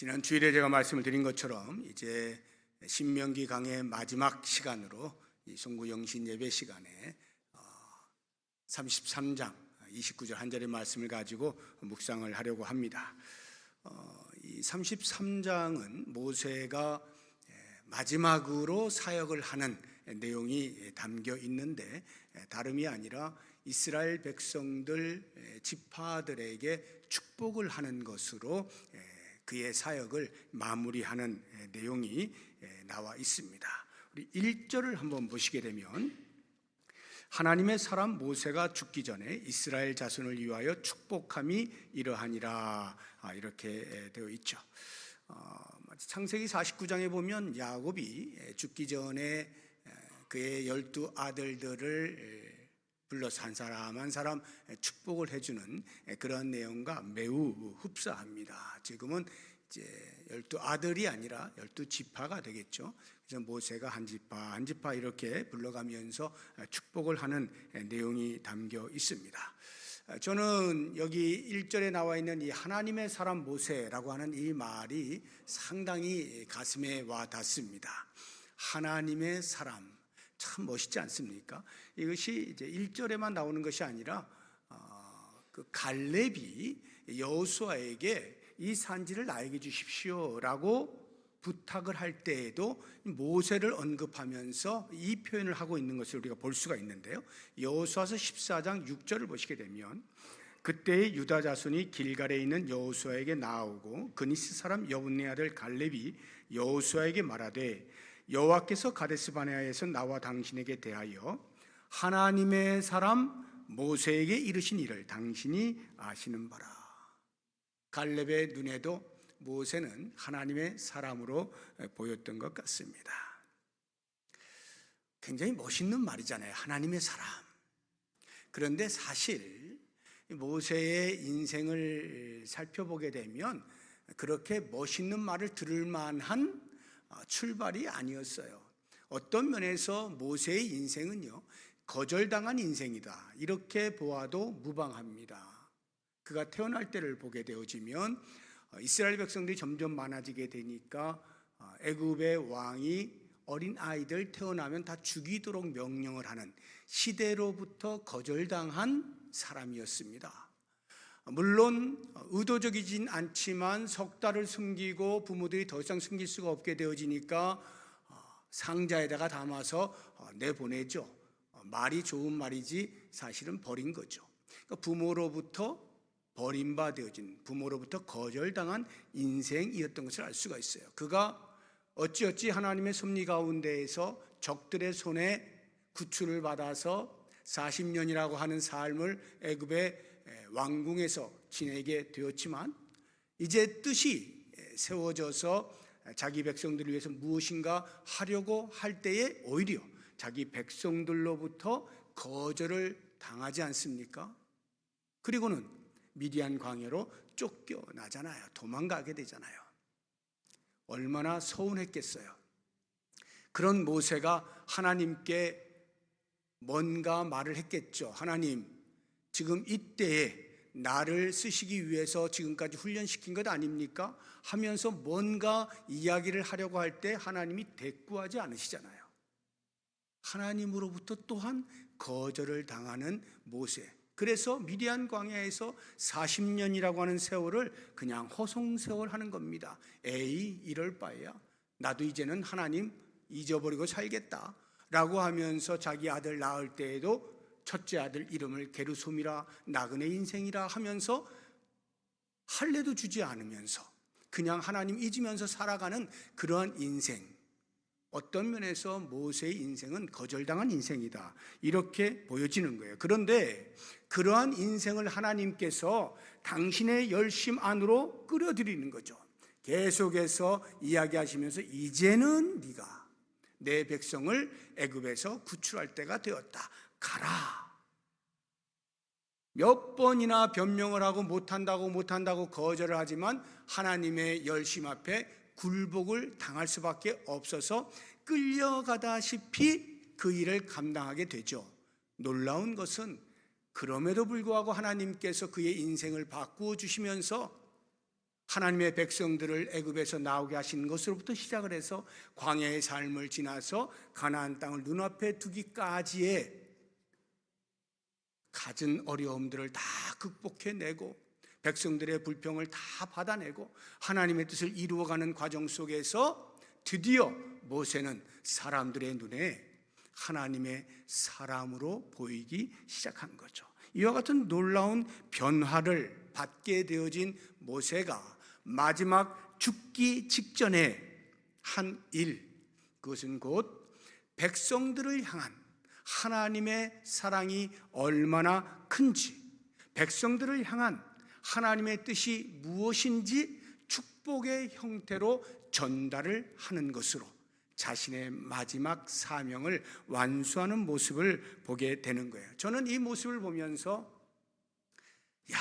지난 주일에 제가 말씀을 드린 것처럼 이제 신명기 강의 마지막 시간으로 이 송구영신 예배 시간에 33장 29절 한 절의 말씀을 가지고 묵상을 하려고 합니다. 이 33장은 모세가 마지막으로 사역을 하는 내용이 담겨 있는데, 다름이 아니라 이스라엘 백성들 지파들에게 축복을 하는 것으로 그의 사역을 마무리하는 내용이 나와 있습니다. 우리 1절을 한번 보시게 되면, 하나님의 사람 모세가 죽기 전에 이스라엘 자손을 위하여 축복함이 이러하니라, 이렇게 되어 있죠. 창세기 49장에 보면 야곱이 죽기 전에 그의 12 아들들을 불러서 한 사람 한 사람 축복을 해주는 그런 내용과 매우 흡사합니다. 지금은 이제 12 아들이 아니라 12지파가 되겠죠. 그래서 모세가 한 지파 한 지파 이렇게 불러가면서 축복을 하는 내용이 담겨 있습니다. 저는 여기 1절에 나와 있는 이 하나님의 사람 모세라고 하는 이 말이 상당히 가슴에 와 닿습니다. 하나님의 사람, 참 멋있지 않습니까? 이것이 이제 1절에만 나오는 것이 아니라 그 갈렙이 여호수아에게 이 산지를 나에게 주십시오라고 부탁을 할 때에도 모세를 언급하면서 이 표현을 하고 있는 것을 우리가 볼 수가 있는데요. 여호수아서 14장 6절을 보시게 되면, 그때의 유다 자손이 길갈에 있는 여호수아에게 나아오고 그니스 사람 여분네 아들 갈렙이 여호수아에게 말하되, 여호와께서 가데스 바네아에서 나와 당신에게 대하여 하나님의 사람 모세에게 이르신 일을 당신이 아시는 바라. 갈렙의 눈에도 모세는 하나님의 사람으로 보였던 것 같습니다. 굉장히 멋있는 말이잖아요, 하나님의 사람. 그런데 사실 모세의 인생을 살펴보게 되면 그렇게 멋있는 말을 들을 만한 출발이 아니었어요. 어떤 면에서 모세의 인생은요, 거절당한 인생이다, 이렇게 보아도 무방합니다. 그가 태어날 때를 보게 되어지면 이스라엘 백성들이 점점 많아지게 되니까 애굽의 왕이 어린 아이들 태어나면 다 죽이도록 명령을 하는 시대로부터 거절당한 사람이었습니다. 물론 의도적이진 않지만 석 달을 숨기고 부모들이 더 이상 숨길 수가 없게 되어지니까 상자에다가 담아서 내보내죠. 말이 좋은 말이지 사실은 버린 거죠. 그러니까 부모로부터 버림받아진, 부모로부터 거절당한 인생이었던 것을 알 수가 있어요. 그가 어찌어찌 하나님의 섭리 가운데에서 적들의 손에 구출을 받아서 40년이라고 하는 삶을 애굽의 왕궁에서 지내게 되었지만, 이제 뜻이 세워져서 자기 백성들을 위해서 무엇인가 하려고 할 때에 오히려 자기 백성들로부터 거절을 당하지 않습니까? 그리고는 미디안 광야로 쫓겨나잖아요. 도망가게 되잖아요. 얼마나 서운했겠어요. 그런 모세가 하나님께 뭔가 말을 했겠죠. 하나님, 지금 이때에 나를 쓰시기 위해서 지금까지 훈련시킨 것 아닙니까? 하면서 뭔가 이야기를 하려고 할 때 하나님이 대꾸하지 않으시잖아요. 하나님으로부터 또한 거절을 당하는 모세. 그래서 미디안 광야에서 40년이라고 하는 세월을 그냥 허송세월 하는 겁니다. 에이, 이럴 바에야 나도 이제는 하나님 잊어버리고 살겠다 라고 하면서 자기 아들 낳을 때에도 첫째 아들 이름을 게르솜이라, 나그네 인생이라 하면서 할례도 주지 않으면서 그냥 하나님 잊으면서 살아가는 그러한 인생. 어떤 면에서 모세의 인생은 거절당한 인생이다, 이렇게 보여지는 거예요. 그런데 그러한 인생을 하나님께서 당신의 열심 안으로 끌어들이는 거죠. 계속해서 이야기하시면서 이제는 네가 내 백성을 애굽에서 구출할 때가 되었다. 가라. 몇 번이나 변명을 하고 못한다고 거절을 하지만 하나님의 열심 앞에 굴복을 당할 수밖에 없어서 끌려가다시피 그 일을 감당하게 되죠. 놀라운 것은 그럼에도 불구하고 하나님께서 그의 인생을 바꾸어 주시면서 하나님의 백성들을 애굽에서 나오게 하신 것으로부터 시작을 해서 광야의 삶을 지나서 가나안 땅을 눈앞에 두기까지의 갖은 어려움들을 다 극복해내고 백성들의 불평을 다 받아내고 하나님의 뜻을 이루어가는 과정 속에서 드디어 모세는 사람들의 눈에 하나님의 사람으로 보이기 시작한 거죠. 이와 같은 놀라운 변화를 받게 되어진 모세가 마지막 죽기 직전에 한 일, 그것은 곧 백성들을 향한 하나님의 사랑이 얼마나 큰지, 백성들을 향한 하나님의 뜻이 무엇인지 축복의 형태로 전달을 하는 것으로 자신의 마지막 사명을 완수하는 모습을 보게 되는 거예요. 저는 이 모습을 보면서 야,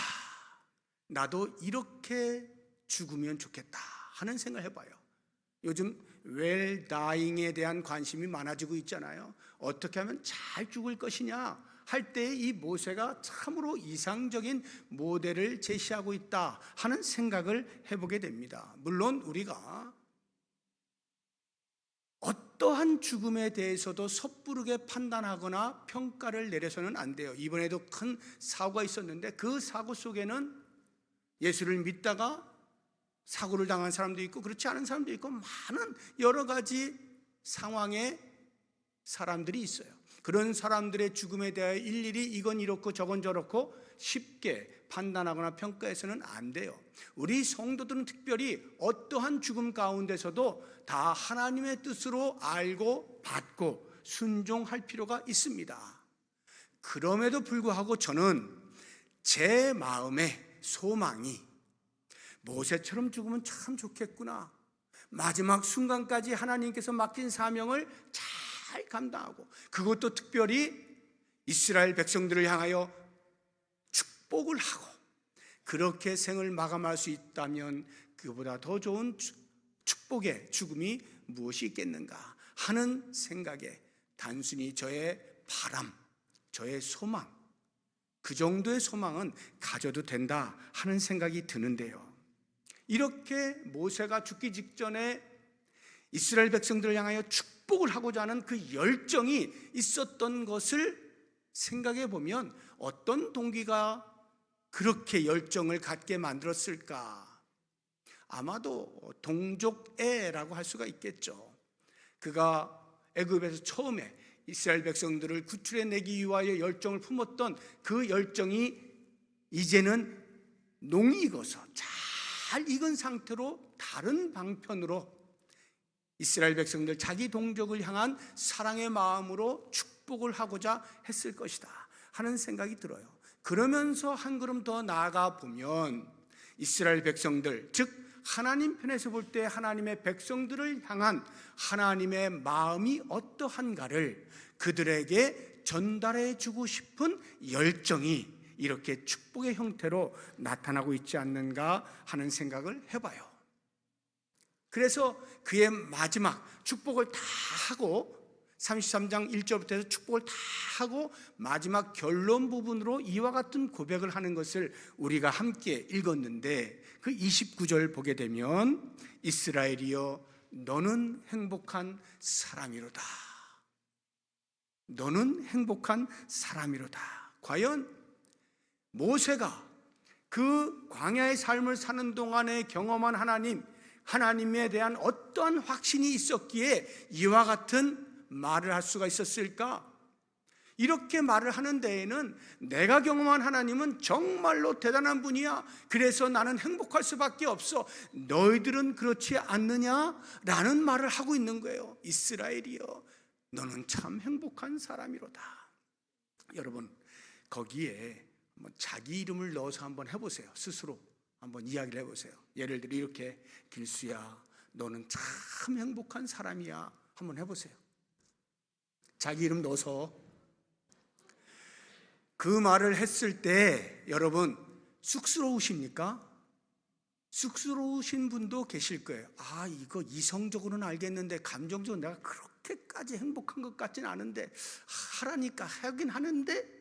나도 이렇게 죽으면 좋겠다 하는 생각을 해봐요. 요즘 웰 다잉에 대한 관심이 많아지고 있잖아요. 어떻게 하면 잘 죽을 것이냐 할 때 이 모세가 참으로 이상적인 모델을 제시하고 있다 하는 생각을 해보게 됩니다. 물론 우리가 어떠한 죽음에 대해서도 섣부르게 판단하거나 평가를 내려서는 안 돼요. 이번에도 큰 사고가 있었는데 그 사고 속에는 예수를 믿다가 사고를 당한 사람도 있고 그렇지 않은 사람도 있고 많은 여러 가지 상황의 사람들이 있어요. 그런 사람들의 죽음에 대하여 일일이 이건 이렇고 저건 저렇고 쉽게 판단하거나 평가해서는 안 돼요. 우리 성도들은 특별히 어떠한 죽음 가운데서도 다 하나님의 뜻으로 알고 받고 순종할 필요가 있습니다. 그럼에도 불구하고 저는 제 마음의 소망이 모세처럼 죽으면 참 좋겠구나, 마지막 순간까지 하나님께서 맡긴 사명을 잘 감당하고 그것도 특별히 이스라엘 백성들을 향하여 축복을 하고 그렇게 생을 마감할 수 있다면 그보다 더 좋은 축복의 죽음이 무엇이 있겠는가 하는 생각에 단순히 저의 바람, 저의 소망, 그 정도의 소망은 가져도 된다 하는 생각이 드는데요. 이렇게 모세가 죽기 직전에 이스라엘 백성들을 향하여 축복을 하고자 하는 그 열정이 있었던 것을 생각해 보면 어떤 동기가 그렇게 열정을 갖게 만들었을까? 아마도 동족애라고 할 수가 있겠죠. 그가 애굽에서 처음에 이스라엘 백성들을 구출해내기 위하여 열정을 품었던 그 열정이 이제는 농이 익어서 잘 익은 상태로 다른 방편으로 이스라엘 백성들 자기 동족을 향한 사랑의 마음으로 축복을 하고자 했을 것이다 하는 생각이 들어요. 그러면서 한 걸음 더 나아가 보면 이스라엘 백성들, 즉 하나님 편에서 볼 때 하나님의 백성들을 향한 하나님의 마음이 어떠한가를 그들에게 전달해 주고 싶은 열정이 이렇게 축복의 형태로 나타나고 있지 않는가 하는 생각을 해봐요. 그래서 그의 마지막 축복을 다 하고 33장 1절부터 해서 축복을 다 하고 마지막 결론 부분으로 이와 같은 고백을 하는 것을 우리가 함께 읽었는데 그 29절 보게 되면 이스라엘이여 너는 행복한 사람이로다. 너는 행복한 사람이로다. 과연 모세가 그 광야의 삶을 사는 동안에 경험한 하나님에 대한 어떠한 확신이 있었기에 이와 같은 말을 할 수가 있었을까? 이렇게 말을 하는 데에는 내가 경험한 하나님은 정말로 대단한 분이야, 그래서 나는 행복할 수밖에 없어, 너희들은 그렇지 않느냐라는 말을 하고 있는 거예요. 이스라엘이여 너는 참 행복한 사람이로다. 여러분 거기에 자기 이름을 넣어서 한번 해보세요. 스스로 한번 이야기를 해보세요. 예를 들어 이렇게 길수야 너는 참 행복한 사람이야 한번 해보세요. 자기 이름 넣어서 그 말을 했을 때 여러분 쑥스러우십니까? 쑥스러우신 분도 계실 거예요. 아, 이거 이성적으로는 알겠는데 감정적으로 내가 그렇게까지 행복한 것 같지는 않은데 하라니까 하긴 하는데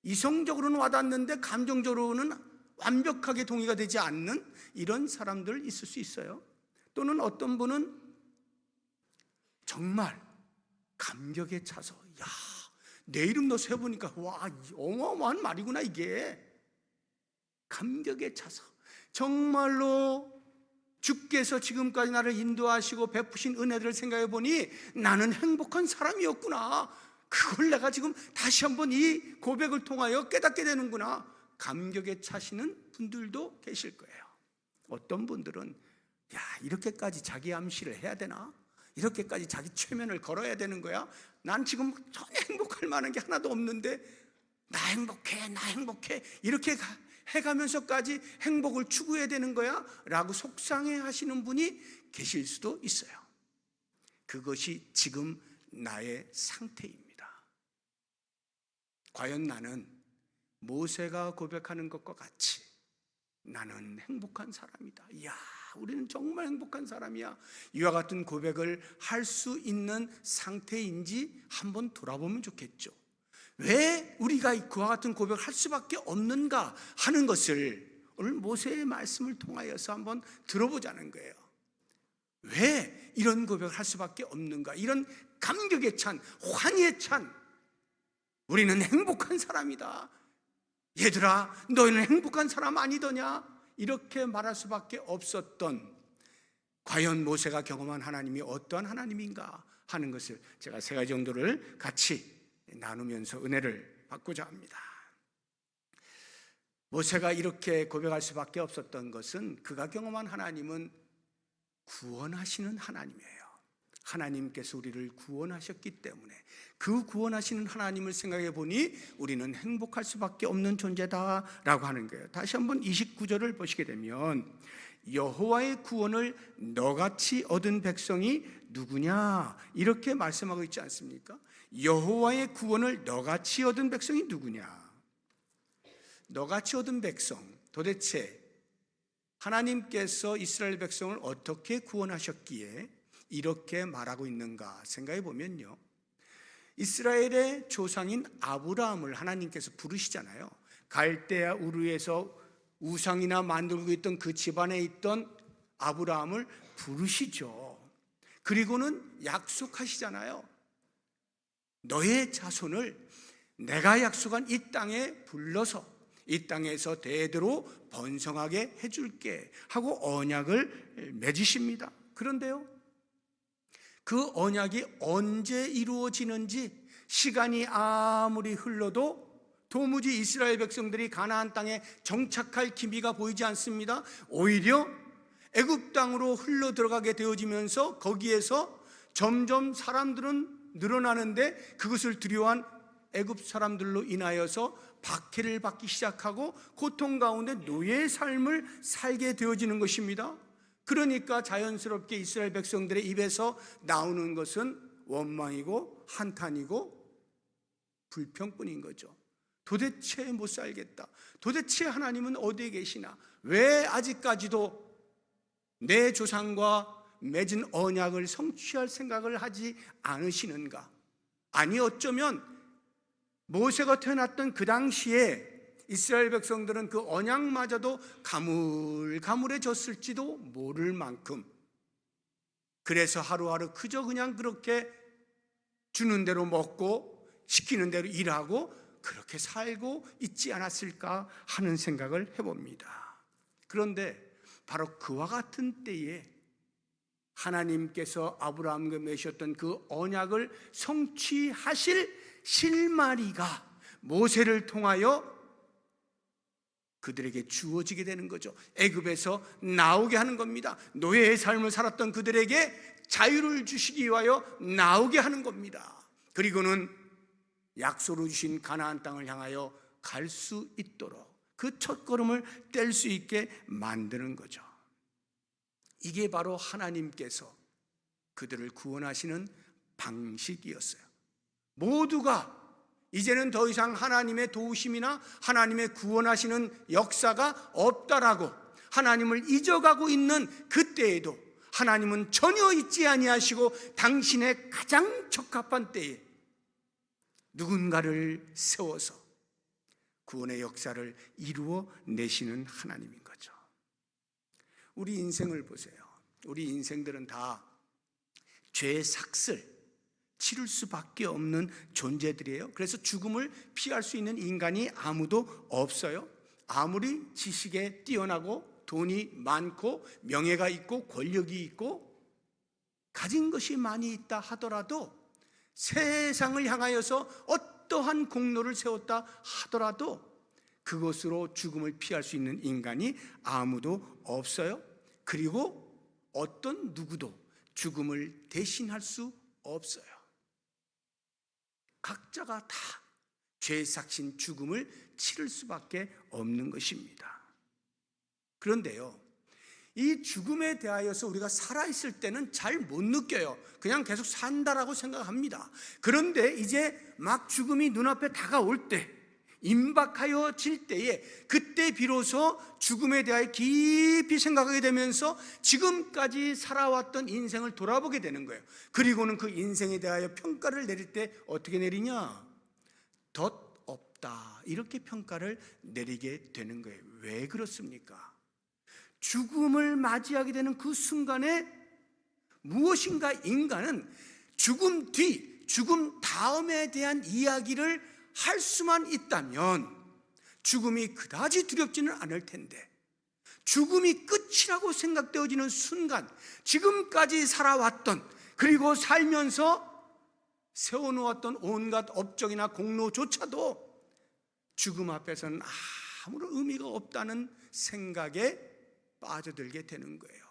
이성적으로는 와닿는데 감정적으로는 완벽하게 동의가 되지 않는 이런 사람들 있을 수 있어요. 또는 어떤 분은 정말 감격에 차서 야, 내 이름 넣어서 해보니까 와, 어마어마한 말이구나 이게. 감격에 차서 정말로 주께서 지금까지 나를 인도하시고 베푸신 은혜들을 생각해 보니 나는 행복한 사람이었구나. 그걸 내가 지금 다시 한번 이 고백을 통하여 깨닫게 되는구나. 감격에 차시는 분들도 계실 거예요. 어떤 분들은 야, 이렇게까지 자기 암시를 해야 되나? 이렇게까지 자기 최면을 걸어야 되는 거야? 난 지금 전혀 행복할 만한 게 하나도 없는데 나 행복해, 나 행복해 이렇게 해가면서까지 행복을 추구해야 되는 거야? 라고 속상해 하시는 분이 계실 수도 있어요. 그것이 지금 나의 상태입니다. 과연 나는 모세가 고백하는 것과 같이 나는 행복한 사람이다. 이야, 우리는 정말 행복한 사람이야. 이와 같은 고백을 할 수 있는 상태인지 한번 돌아보면 좋겠죠. 왜 우리가 그와 같은 고백을 할 수밖에 없는가 하는 것을 오늘 모세의 말씀을 통하여서 한번 들어보자는 거예요. 왜 이런 고백을 할 수밖에 없는가? 이런 감격에 찬, 환희에 찬 우리는 행복한 사람이다. 얘들아, 너희는 행복한 사람 아니더냐? 이렇게 말할 수밖에 없었던, 과연 모세가 경험한 하나님이 어떠한 하나님인가 하는 것을 제가 세 가지 정도를 같이 나누면서 은혜를 받고자 합니다. 모세가 이렇게 고백할 수밖에 없었던 것은 그가 경험한 하나님은 구원하시는 하나님이에요. 하나님께서 우리를 구원하셨기 때문에 그 구원하시는 하나님을 생각해 보니 우리는 행복할 수밖에 없는 존재다라고 하는 거예요. 다시 한번 29절을 보시게 되면 여호와의 구원을 너같이 얻은 백성이 누구냐 이렇게 말씀하고 있지 않습니까? 여호와의 구원을 너같이 얻은 백성이 누구냐? 너같이 얻은 백성, 도대체 하나님께서 이스라엘 백성을 어떻게 구원하셨기에 이렇게 말하고 있는가 생각해 보면요, 이스라엘의 조상인 아브라함을 하나님께서 부르시잖아요. 갈대아 우르에서 우상이나 만들고 있던 그 집안에 있던 아브라함을 부르시죠. 그리고는 약속하시잖아요. 너의 자손을 내가 약속한 이 땅에 불러서 이 땅에서 대대로 번성하게 해줄게 하고 언약을 맺으십니다. 그런데요, 그 언약이 언제 이루어지는지 시간이 아무리 흘러도 도무지 이스라엘 백성들이 가나안 땅에 정착할 기미가 보이지 않습니다. 오히려 애굽 땅으로 흘러 들어가게 되어지면서 거기에서 점점 사람들은 늘어나는데 그것을 두려워한 애굽 사람들로 인하여서 박해를 받기 시작하고 고통 가운데 노예의 삶을 살게 되어지는 것입니다. 그러니까 자연스럽게 이스라엘 백성들의 입에서 나오는 것은 원망이고 한탄이고 불평뿐인 거죠. 도대체 못 살겠다. 도대체 하나님은 어디에 계시나? 왜 아직까지도 내 조상과 맺은 언약을 성취할 생각을 하지 않으시는가? 아니, 어쩌면 모세가 태어났던 그 당시에 이스라엘 백성들은 그 언약마저도 가물가물해졌을지도 모를 만큼, 그래서 하루하루 그저 그냥 그렇게 주는 대로 먹고 시키는 대로 일하고 그렇게 살고 있지 않았을까 하는 생각을 해봅니다. 그런데 바로 그와 같은 때에 하나님께서 아브라함과 맺으셨던 그 언약을 성취하실 실마리가 모세를 통하여 그들에게 주어지게 되는 거죠. 애굽에서 나오게 하는 겁니다. 노예의 삶을 살았던 그들에게 자유를 주시기 위하여 나오게 하는 겁니다. 그리고는 약속으로 주신 가나안 땅을 향하여 갈 수 있도록 그 첫걸음을 뗄 수 있게 만드는 거죠. 이게 바로 하나님께서 그들을 구원하시는 방식이었어요. 모두가 이제는 더 이상 하나님의 도우심이나 하나님의 구원하시는 역사가 없다라고 하나님을 잊어가고 있는 그때에도 하나님은 전혀 잊지 아니하시고 당신의 가장 적합한 때에 누군가를 세워서 구원의 역사를 이루어 내시는 하나님인 거죠. 우리 인생을 보세요. 우리 인생들은 다 죄의 삭슬 치를 수밖에 없는 존재들이에요. 그래서 죽음을 피할 수 있는 인간이 아무도 없어요. 아무리 지식에 뛰어나고 돈이 많고 명예가 있고 권력이 있고 가진 것이 많이 있다 하더라도, 세상을 향하여서 어떠한 공로를 세웠다 하더라도 그것으로 죽음을 피할 수 있는 인간이 아무도 없어요. 그리고 어떤 누구도 죽음을 대신할 수 없어요. 각자가 다 죄의 삭신 죽음을 치를 수밖에 없는 것입니다. 그런데요, 이 죽음에 대하여서 우리가 살아있을 때는 잘 못 느껴요. 그냥 계속 산다라고 생각합니다. 그런데 이제 막 죽음이 눈앞에 다가올 때, 임박하여질 때에, 그때 비로소 죽음에 대하여 깊이 생각하게 되면서 지금까지 살아왔던 인생을 돌아보게 되는 거예요. 그리고는 그 인생에 대하여 평가를 내릴 때 어떻게 내리냐? 덧없다, 이렇게 평가를 내리게 되는 거예요. 왜 그렇습니까? 죽음을 맞이하게 되는 그 순간에 무엇인가 인간은 죽음 뒤, 죽음 다음에 대한 이야기를 할 수만 있다면 죽음이 그다지 두렵지는 않을 텐데, 죽음이 끝이라고 생각되어지는 순간, 지금까지 살아왔던, 그리고 살면서 세워놓았던 온갖 업적이나 공로조차도 죽음 앞에서는 아무런 의미가 없다는 생각에 빠져들게 되는 거예요.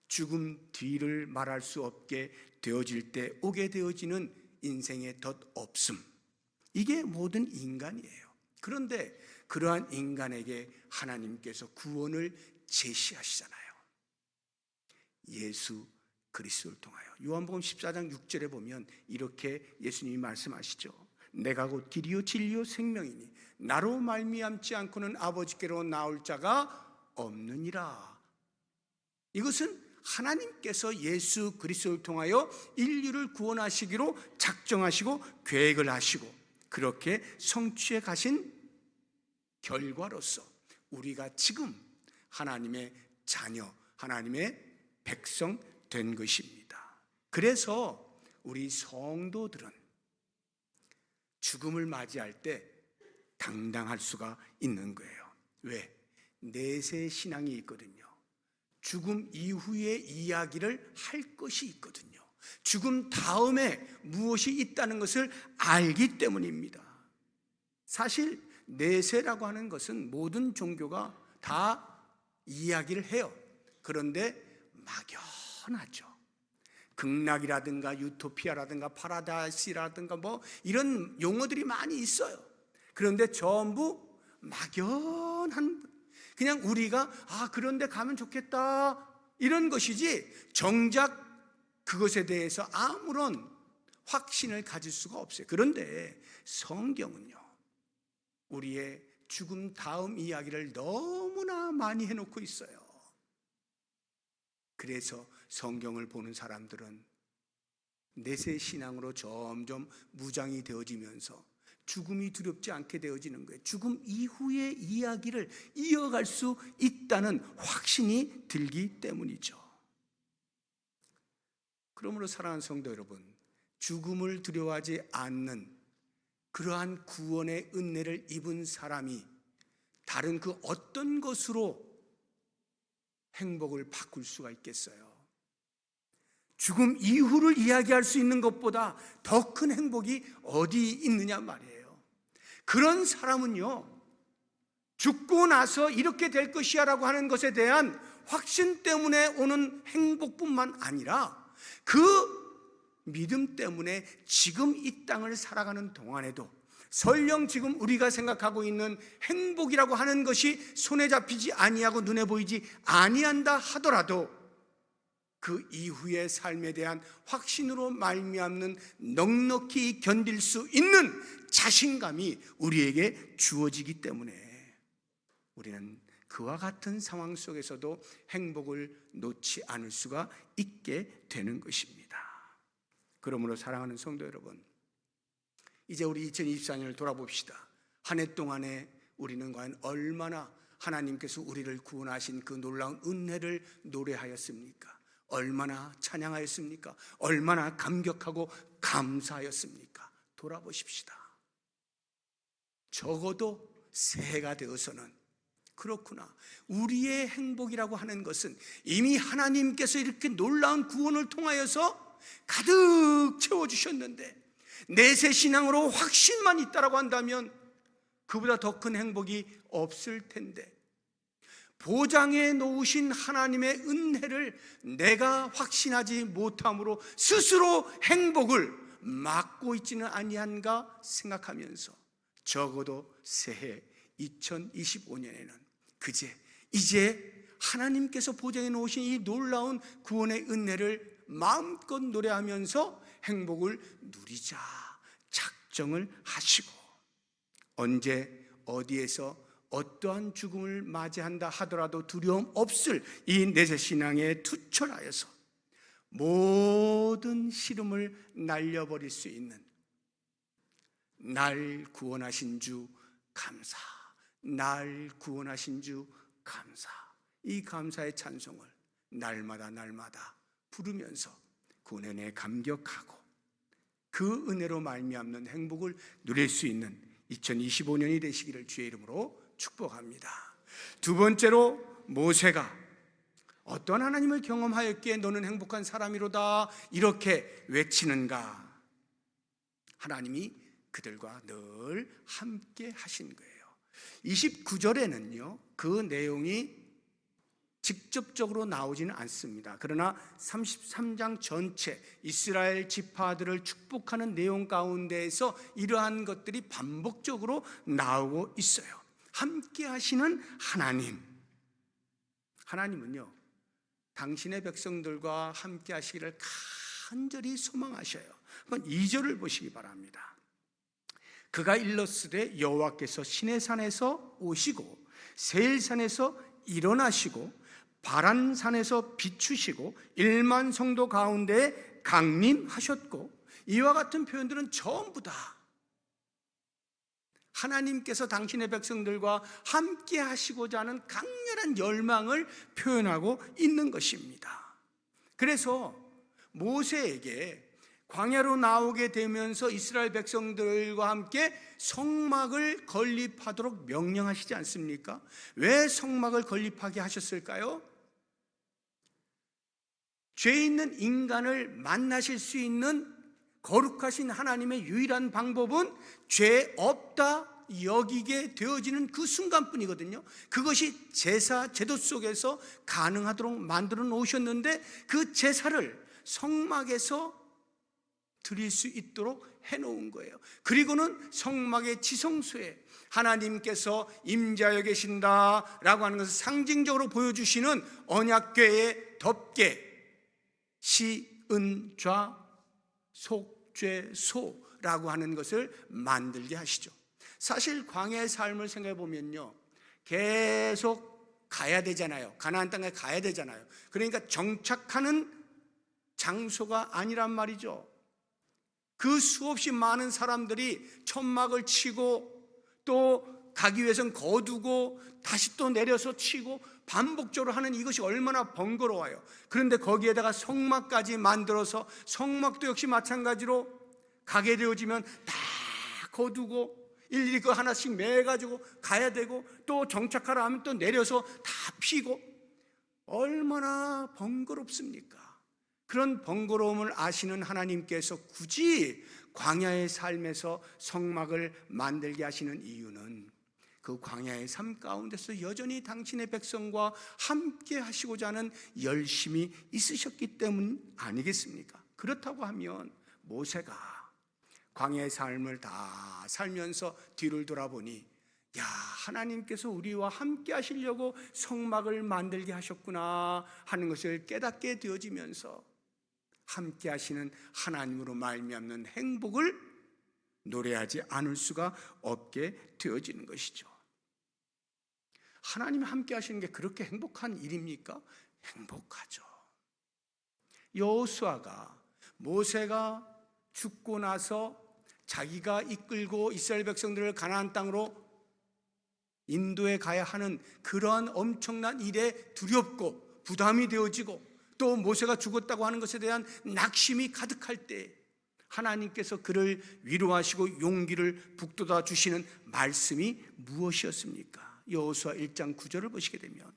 죽음 뒤를 말할 수 없게 되어질 때 오게 되어지는 인생의 덧없음, 이게 모든 인간이에요. 그런데 그러한 인간에게 하나님께서 구원을 제시하시잖아요. 예수 그리스도를 통하여. 요한복음 14장 6절에 보면 이렇게 예수님이 말씀하시죠. 내가 곧 길이요 진리요 생명이니 나로 말미암지 않고는 아버지께로 나올 자가 없느니라. 이것은 하나님께서 예수 그리스도를 통하여 인류를 구원하시기로 작정하시고 계획을 하시고 그렇게 성취해 가신 결과로서 우리가 지금 하나님의 자녀, 하나님의 백성 된 것입니다. 그래서 우리 성도들은 죽음을 맞이할 때 당당할 수가 있는 거예요. 왜? 내세 신앙이 있거든요. 죽음 이후의 이야기를 할 것이 있거든요. 죽음 다음에 무엇이 있다는 것을 알기 때문입니다. 사실 내세라고 하는 것은 모든 종교가 다 이야기를 해요. 그런데 막연하죠. 극락이라든가 유토피아라든가 파라다이스라든가 뭐 이런 용어들이 많이 있어요. 그런데 전부 막연한, 그냥 우리가 그런데 가면 좋겠다 이런 것이지 정작 그것에 대해서 아무런 확신을 가질 수가 없어요. 그런데 성경은요, 우리의 죽음 다음 이야기를 너무나 많이 해놓고 있어요. 그래서 성경을 보는 사람들은 내세 신앙으로 점점 무장이 되어지면서 죽음이 두렵지 않게 되어지는 거예요. 죽음 이후의 이야기를 이어갈 수 있다는 확신이 들기 때문이죠. 그러므로 사랑하는 성도 여러분, 죽음을 두려워하지 않는 그러한 구원의 은혜를 입은 사람이 다른 그 어떤 것으로 행복을 바꿀 수가 있겠어요? 죽음 이후를 이야기할 수 있는 것보다 더 큰 행복이 어디 있느냐 말이에요. 그런 사람은요, 죽고 나서 이렇게 될 것이야 라고 하는 것에 대한 확신 때문에 오는 행복뿐만 아니라 그 믿음 때문에 지금 이 땅을 살아가는 동안에도 설령 지금 우리가 생각하고 있는 행복이라고 하는 것이 손에 잡히지 아니하고 눈에 보이지 아니한다 하더라도 그 이후의 삶에 대한 확신으로 말미암는 넉넉히 견딜 수 있는 자신감이 우리에게 주어지기 때문에 우리는 그와 같은 상황 속에서도 행복을 놓지 않을 수가 있게 되는 것입니다. 그러므로 사랑하는 성도 여러분, 이제 우리 2024년을 돌아봅시다. 한 해 동안에 우리는 과연 얼마나 하나님께서 우리를 구원하신 그 놀라운 은혜를 노래하였습니까? 얼마나 찬양하였습니까? 얼마나 감격하고 감사하였습니까? 돌아보십시다. 적어도 새해가 되어서는 그렇구나, 우리의 행복이라고 하는 것은 이미 하나님께서 이렇게 놀라운 구원을 통하여서 가득 채워주셨는데 내세 신앙으로 확신만 있다라고 한다면 그보다 더 큰 행복이 없을 텐데, 보장해 놓으신 하나님의 은혜를 내가 확신하지 못함으로 스스로 행복을 막고 있지는 아니한가 생각하면서 적어도 새해 2025년에는 이제 하나님께서 보장해 놓으신 이 놀라운 구원의 은혜를 마음껏 노래하면서 행복을 누리자 작정을 하시고, 언제 어디에서 어떠한 죽음을 맞이한다 하더라도 두려움 없을 이 내세 신앙에 투철하여서 모든 시름을 날려버릴 수 있는, 날 구원하신 주 감사, 날 구원하신 주 감사, 이 감사의 찬송을 날마다 부르면서 그 은혜에 감격하고 그 은혜로 말미암는 행복을 누릴 수 있는 2025년이 되시기를 주의 이름으로 축복합니다. 두 번째로, 모세가 어떤 하나님을 경험하였기에 너는 행복한 사람이로다 이렇게 외치는가? 하나님이 그들과 늘 함께 하신 거예요. 29절에는요 그 내용이 직접적으로 나오지는 않습니다. 그러나 33장 전체 이스라엘 지파들을 축복하는 내용 가운데에서 이러한 것들이 반복적으로 나오고 있어요. 함께 하시는 하나님은요 당신의 백성들과 함께 하시기를 간절히 소망하셔요. 한번 2절을 보시기 바랍니다. 그가 일렀으되 여호와께서 시내산에서 오시고 세일산에서 일어나시고 바란산에서 비추시고 1만 성도 가운데 강림하셨고, 이와 같은 표현들은 전부 다 하나님께서 당신의 백성들과 함께 하시고자 하는 강렬한 열망을 표현하고 있는 것입니다. 그래서 모세에게 광야로 나오게 되면서 이스라엘 백성들과 함께 성막을 건립하도록 명령하시지 않습니까? 왜 성막을 건립하게 하셨을까요? 죄 있는 인간을 만나실 수 있는 거룩하신 하나님의 유일한 방법은 죄 없다 여기게 되어지는 그 순간뿐이거든요. 그것이 제사 제도 속에서 가능하도록 만들어 놓으셨는데 그 제사를 성막에서 드릴 수 있도록 해놓은 거예요. 그리고는 성막의 지성소에 하나님께서 임재하여 계신다라고 하는 것을 상징적으로 보여주시는 언약궤의 덮개, 시은좌 속죄소라고 하는 것을 만들게 하시죠. 사실 광야의 삶을 생각해 보면요 계속 가야 되잖아요. 가나안 땅에 가야 되잖아요. 그러니까 정착하는 장소가 아니란 말이죠. 그 수없이 많은 사람들이 천막을 치고 또 가기 위해서는 거두고 다시 또 내려서 치고 반복적으로 하는 이것이 얼마나 번거로워요. 그런데 거기에다가 성막까지 만들어서 성막도 역시 마찬가지로 가게 되어지면 다 거두고 일일이 그 하나씩 매가지고 가야 되고 또 정착하라 하면 또 내려서 다 피고 얼마나 번거롭습니까? 그런 번거로움을 아시는 하나님께서 굳이 광야의 삶에서 성막을 만들게 하시는 이유는 그 광야의 삶 가운데서 여전히 당신의 백성과 함께 하시고자 하는 열심이 있으셨기 때문 아니겠습니까? 그렇다고 하면 모세가 광야의 삶을 다 살면서 뒤를 돌아보니 야, 하나님께서 우리와 함께 하시려고 성막을 만들게 하셨구나 하는 것을 깨닫게 되어지면서 함께 하시는 하나님으로 말미암는 행복을 노래하지 않을 수가 없게 되어지는 것이죠. 하나님이 함께 하시는 게 그렇게 행복한 일입니까? 행복하죠. 여호수아가 모세가 죽고 나서 자기가 이끌고 이스라엘 백성들을 가나안 땅으로 인도에 가야 하는 그러한 엄청난 일에 두렵고 부담이 되어지고 또 모세가 죽었다고 하는 것에 대한 낙심이 가득할 때 하나님께서 그를 위로하시고 용기를 북돋아 주시는 말씀이 무엇이었습니까? 여호수아 1장 9절을 보시게 되면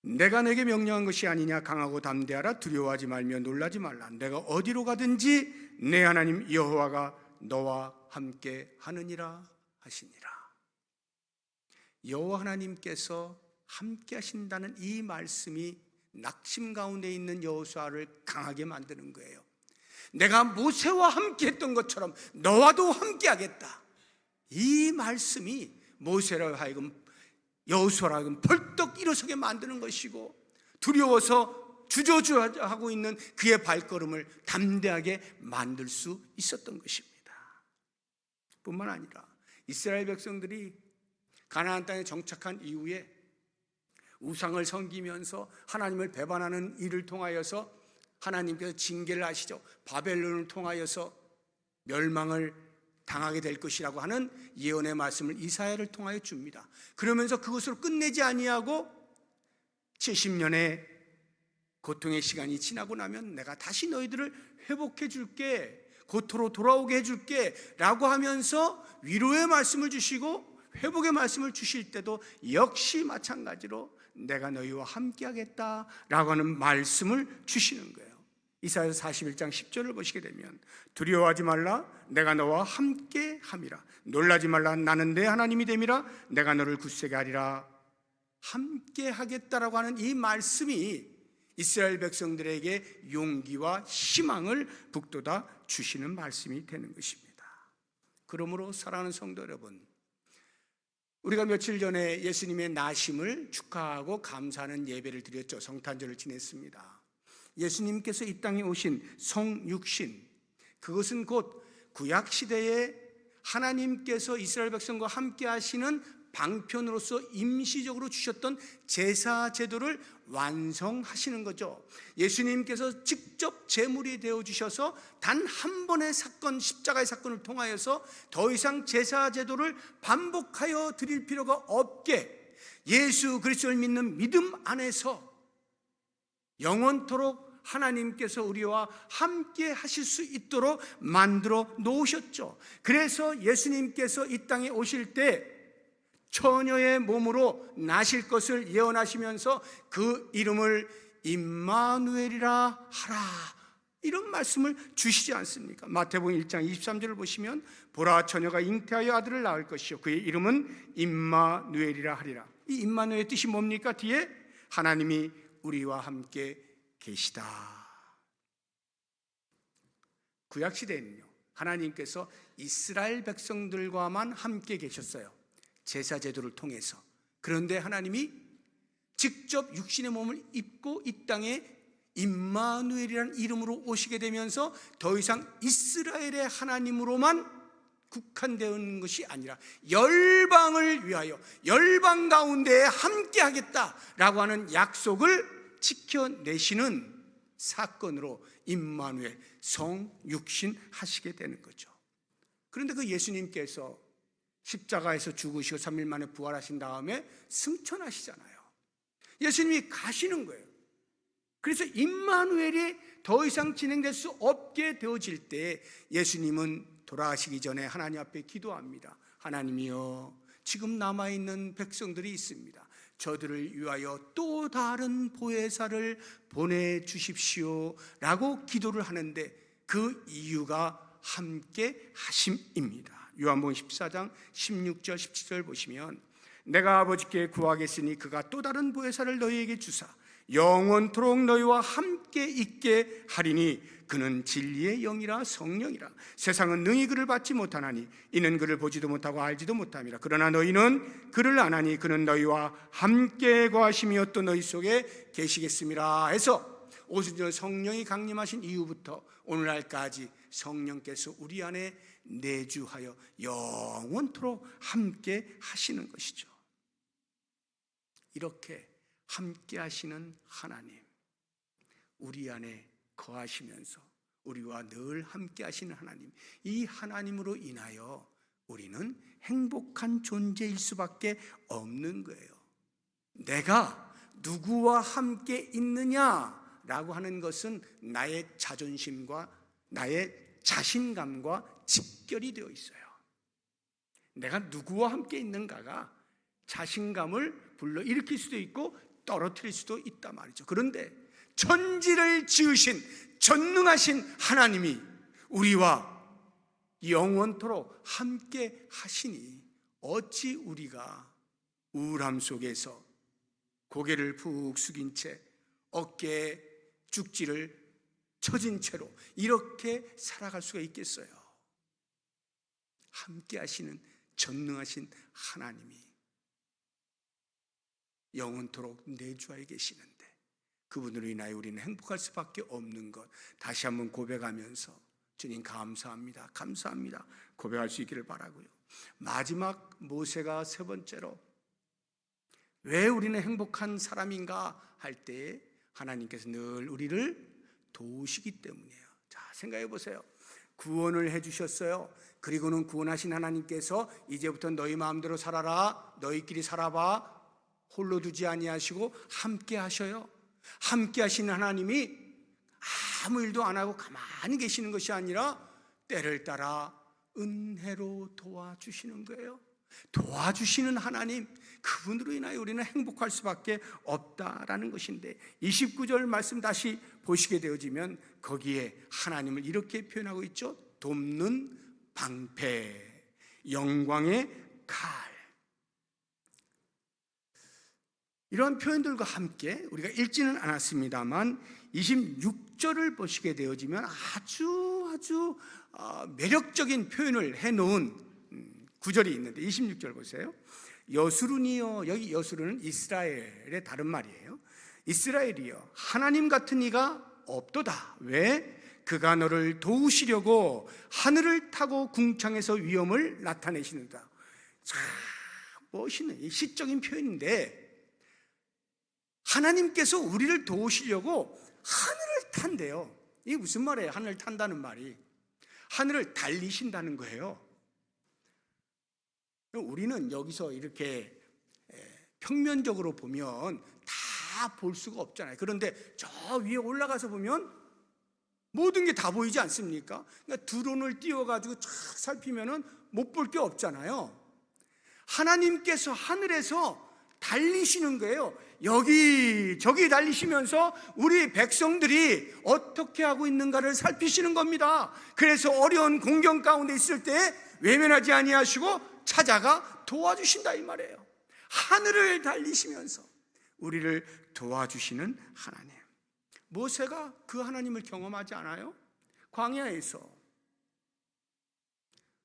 내가 내게 명령한 것이 아니냐 강하고 담대하라 두려워하지 말며 놀라지 말라 내가 어디로 가든지 내 하나님 여호와가 너와 함께 하느니라 하시니라. 여호와 하나님께서 함께 하신다는 이 말씀이 낙심 가운데 있는 여호수아를 강하게 만드는 거예요. 내가 모세와 함께 했던 것처럼 너와도 함께 하겠다. 이 말씀이 모세로 하여금 여호수아로 하여금 벌떡 일어서게 만드는 것이고 두려워서 주저주저하고 있는 그의 발걸음을 담대하게 만들 수 있었던 것입니다. 뿐만 아니라 이스라엘 백성들이 가나안 땅에 정착한 이후에 우상을 섬기면서 하나님을 배반하는 일을 통하여서 하나님께서 징계를 하시죠. 바벨론을 통하여서 멸망을 당하게 될 것이라고 하는 예언의 말씀을 이사야를 통하여 줍니다. 그러면서 그것으로 끝내지 아니하고 70년의 고통의 시간이 지나고 나면 내가 다시 너희들을 회복해 줄게, 고토로 돌아오게 해줄게 라고 하면서 위로의 말씀을 주시고 회복의 말씀을 주실 때도 역시 마찬가지로 내가 너희와 함께 하겠다라고 하는 말씀을 주시는 거예요. 이사야 41장 10절을 보시게 되면 두려워하지 말라 내가 너와 함께 함이라 놀라지 말라 나는 내 하나님이 됨이라 내가 너를 굳세게 하리라. 함께 하겠다라고 하는 이 말씀이 이스라엘 백성들에게 용기와 희망을 북돋아 주시는 말씀이 되는 것입니다. 그러므로 사랑하는 성도 여러분, 우리가 며칠 전에 예수님의 나심을 축하하고 감사하는 예배를 드렸죠. 성탄절을 지냈습니다. 예수님께서 이 땅에 오신 성육신, 그것은 곧 구약시대에 하나님께서 이스라엘 백성과 함께 하시는 방편으로서 임시적으로 주셨던 제사 제도를 완성하시는 거죠. 예수님께서 직접 제물이 되어주셔서 단 한 번의 사건, 십자가의 사건을 통하여서 더 이상 제사 제도를 반복하여 드릴 필요가 없게 예수 그리스도를 믿는 믿음 안에서 영원토록 하나님께서 우리와 함께 하실 수 있도록 만들어 놓으셨죠. 그래서 예수님께서 이 땅에 오실 때 처녀의 몸으로 나실 것을 예언하시면서 그 이름을 임마누엘이라 하라, 이런 말씀을 주시지 않습니까? 마태복음 1장 23절을 보시면 보라 처녀가 잉태하여 아들을 낳을 것이요 그의 이름은 임마누엘이라 하리라. 이 임마누엘의 뜻이 뭡니까? 뒤에 하나님이 우리와 함께 계시다. 구약시대에는요 하나님께서 이스라엘 백성들과만 함께 계셨어요. 제사 제도를 통해서. 그런데 하나님이 직접 육신의 몸을 입고 이 땅에 임마누엘이라는 이름으로 오시게 되면서 더 이상 이스라엘의 하나님으로만 국한되는 것이 아니라 열방을 위하여 열방 가운데 함께 하겠다라고 하는 약속을 지켜내시는 사건으로 임마누엘 성육신 하시게 되는 거죠. 그런데 그 예수님께서 십자가에서 죽으시고 3일 만에 부활하신 다음에 승천하시잖아요. 예수님이 가시는 거예요. 그래서 임마누엘이 더 이상 진행될 수 없게 되어질 때 예수님은 돌아가시기 전에 하나님 앞에 기도합니다. 하나님이여, 지금 남아있는 백성들이 있습니다. 저들을 위하여 또 다른 보혜사를 보내주십시오 라고 기도를 하는데 그 이유가 함께 하심입니다. 요한복음 14장 16절 17절 보시면 내가 아버지께 구하겠으니 그가 또 다른 보혜사를 너희에게 주사 영원토록 너희와 함께 있게 하리니 그는 진리의 영이라 성령이라. 세상은 능히 그를 받지 못하나니 이는 그를 보지도 못하고 알지도 못함이라. 그러나 너희는 그를 아나니 그는 너희와 함께 거하시며 또 너희 속에 계시겠습니다 해서 오순절 성령이 강림하신 이후부터 오늘날까지 성령께서 우리 안에 내주하여 영원토록 함께 하시는 것이죠. 이렇게 함께 하시는 하나님, 우리 안에 거하시면서 우리와 늘 함께 하시는 하나님, 이 하나님으로 인하여 우리는 행복한 존재일 수밖에 없는 거예요. 내가 누구와 함께 있느냐라고 하는 것은 나의 자존심과 나의 자신감과 직결이 되어 있어요. 내가 누구와 함께 있는가가 자신감을 불러일으킬 수도 있고 떨어뜨릴 수도 있단 말이죠. 그런데 천지를 지으신 전능하신 하나님이 우리와 영원토록 함께 하시니 어찌 우리가 우울함 속에서 고개를 푹 숙인 채 어깨에 죽지를 처진 채로 이렇게 살아갈 수가 있겠어요? 함께 하시는 전능하신 하나님이 영원토록 내주하에 계시는데 그분으로 인하여 우리는 행복할 수밖에 없는 것 다시 한번 고백하면서 주님 감사합니다, 감사합니다 고백할 수 있기를 바라고요. 마지막 모세가 세 번째로 왜 우리는 행복한 사람인가 할 때에 하나님께서 늘 우리를 도우시기 때문이에요. 자, 생각해 보세요. 구원을 해주셨어요. 그리고는 구원하신 하나님께서 이제부터 너희 마음대로 살아라, 너희끼리 살아봐, 홀로 두지 아니하시고 함께 하셔요. 함께 하시는 하나님이 아무 일도 안 하고 가만히 계시는 것이 아니라 때를 따라 은혜로 도와주시는 거예요. 도와주시는 하나님, 그분으로 인하여 우리는 행복할 수밖에 없다라는 것인데 29절 말씀 다시 보시게 되어지면 거기에 하나님을 이렇게 표현하고 있죠. 돕는 방패, 영광의 칼. 이러한 표현들과 함께 우리가 읽지는 않았습니다만 26절을 보시게 되어지면 아주 매력적인 표현을 해놓은 구절이 있는데 26절 보세요. 여수룬이여, 여기 여수룬은 이스라엘의 다른 말이에요. 이스라엘이여, 하나님 같은 이가 없도다. 왜? 그가 너를 도우시려고 하늘을 타고 궁창에서 위엄을 나타내시는다. 참 멋있는 시적인 표현인데 하나님께서 우리를 도우시려고 하늘을 탄대요. 이게 무슨 말이에요? 하늘을 탄다는 말이 하늘을 달리신다는 거예요. 우리는 여기서 이렇게 평면적으로 보면 다 볼 수가 없잖아요. 그런데 저 위에 올라가서 보면 모든 게 다 보이지 않습니까? 그러니까 드론을 띄워가지고 쫙 살피면은 못 볼 게 없잖아요. 하나님께서 하늘에서 달리시는 거예요. 여기 저기 달리시면서 우리 백성들이 어떻게 하고 있는가를 살피시는 겁니다. 그래서 어려운 공경 가운데 있을 때 외면하지 아니하시고 찾아가 도와주신다 이 말이에요. 하늘을 달리시면서 우리를 도와주시는 하나님. 모세가 그 하나님을 경험하지 않아요? 광야에서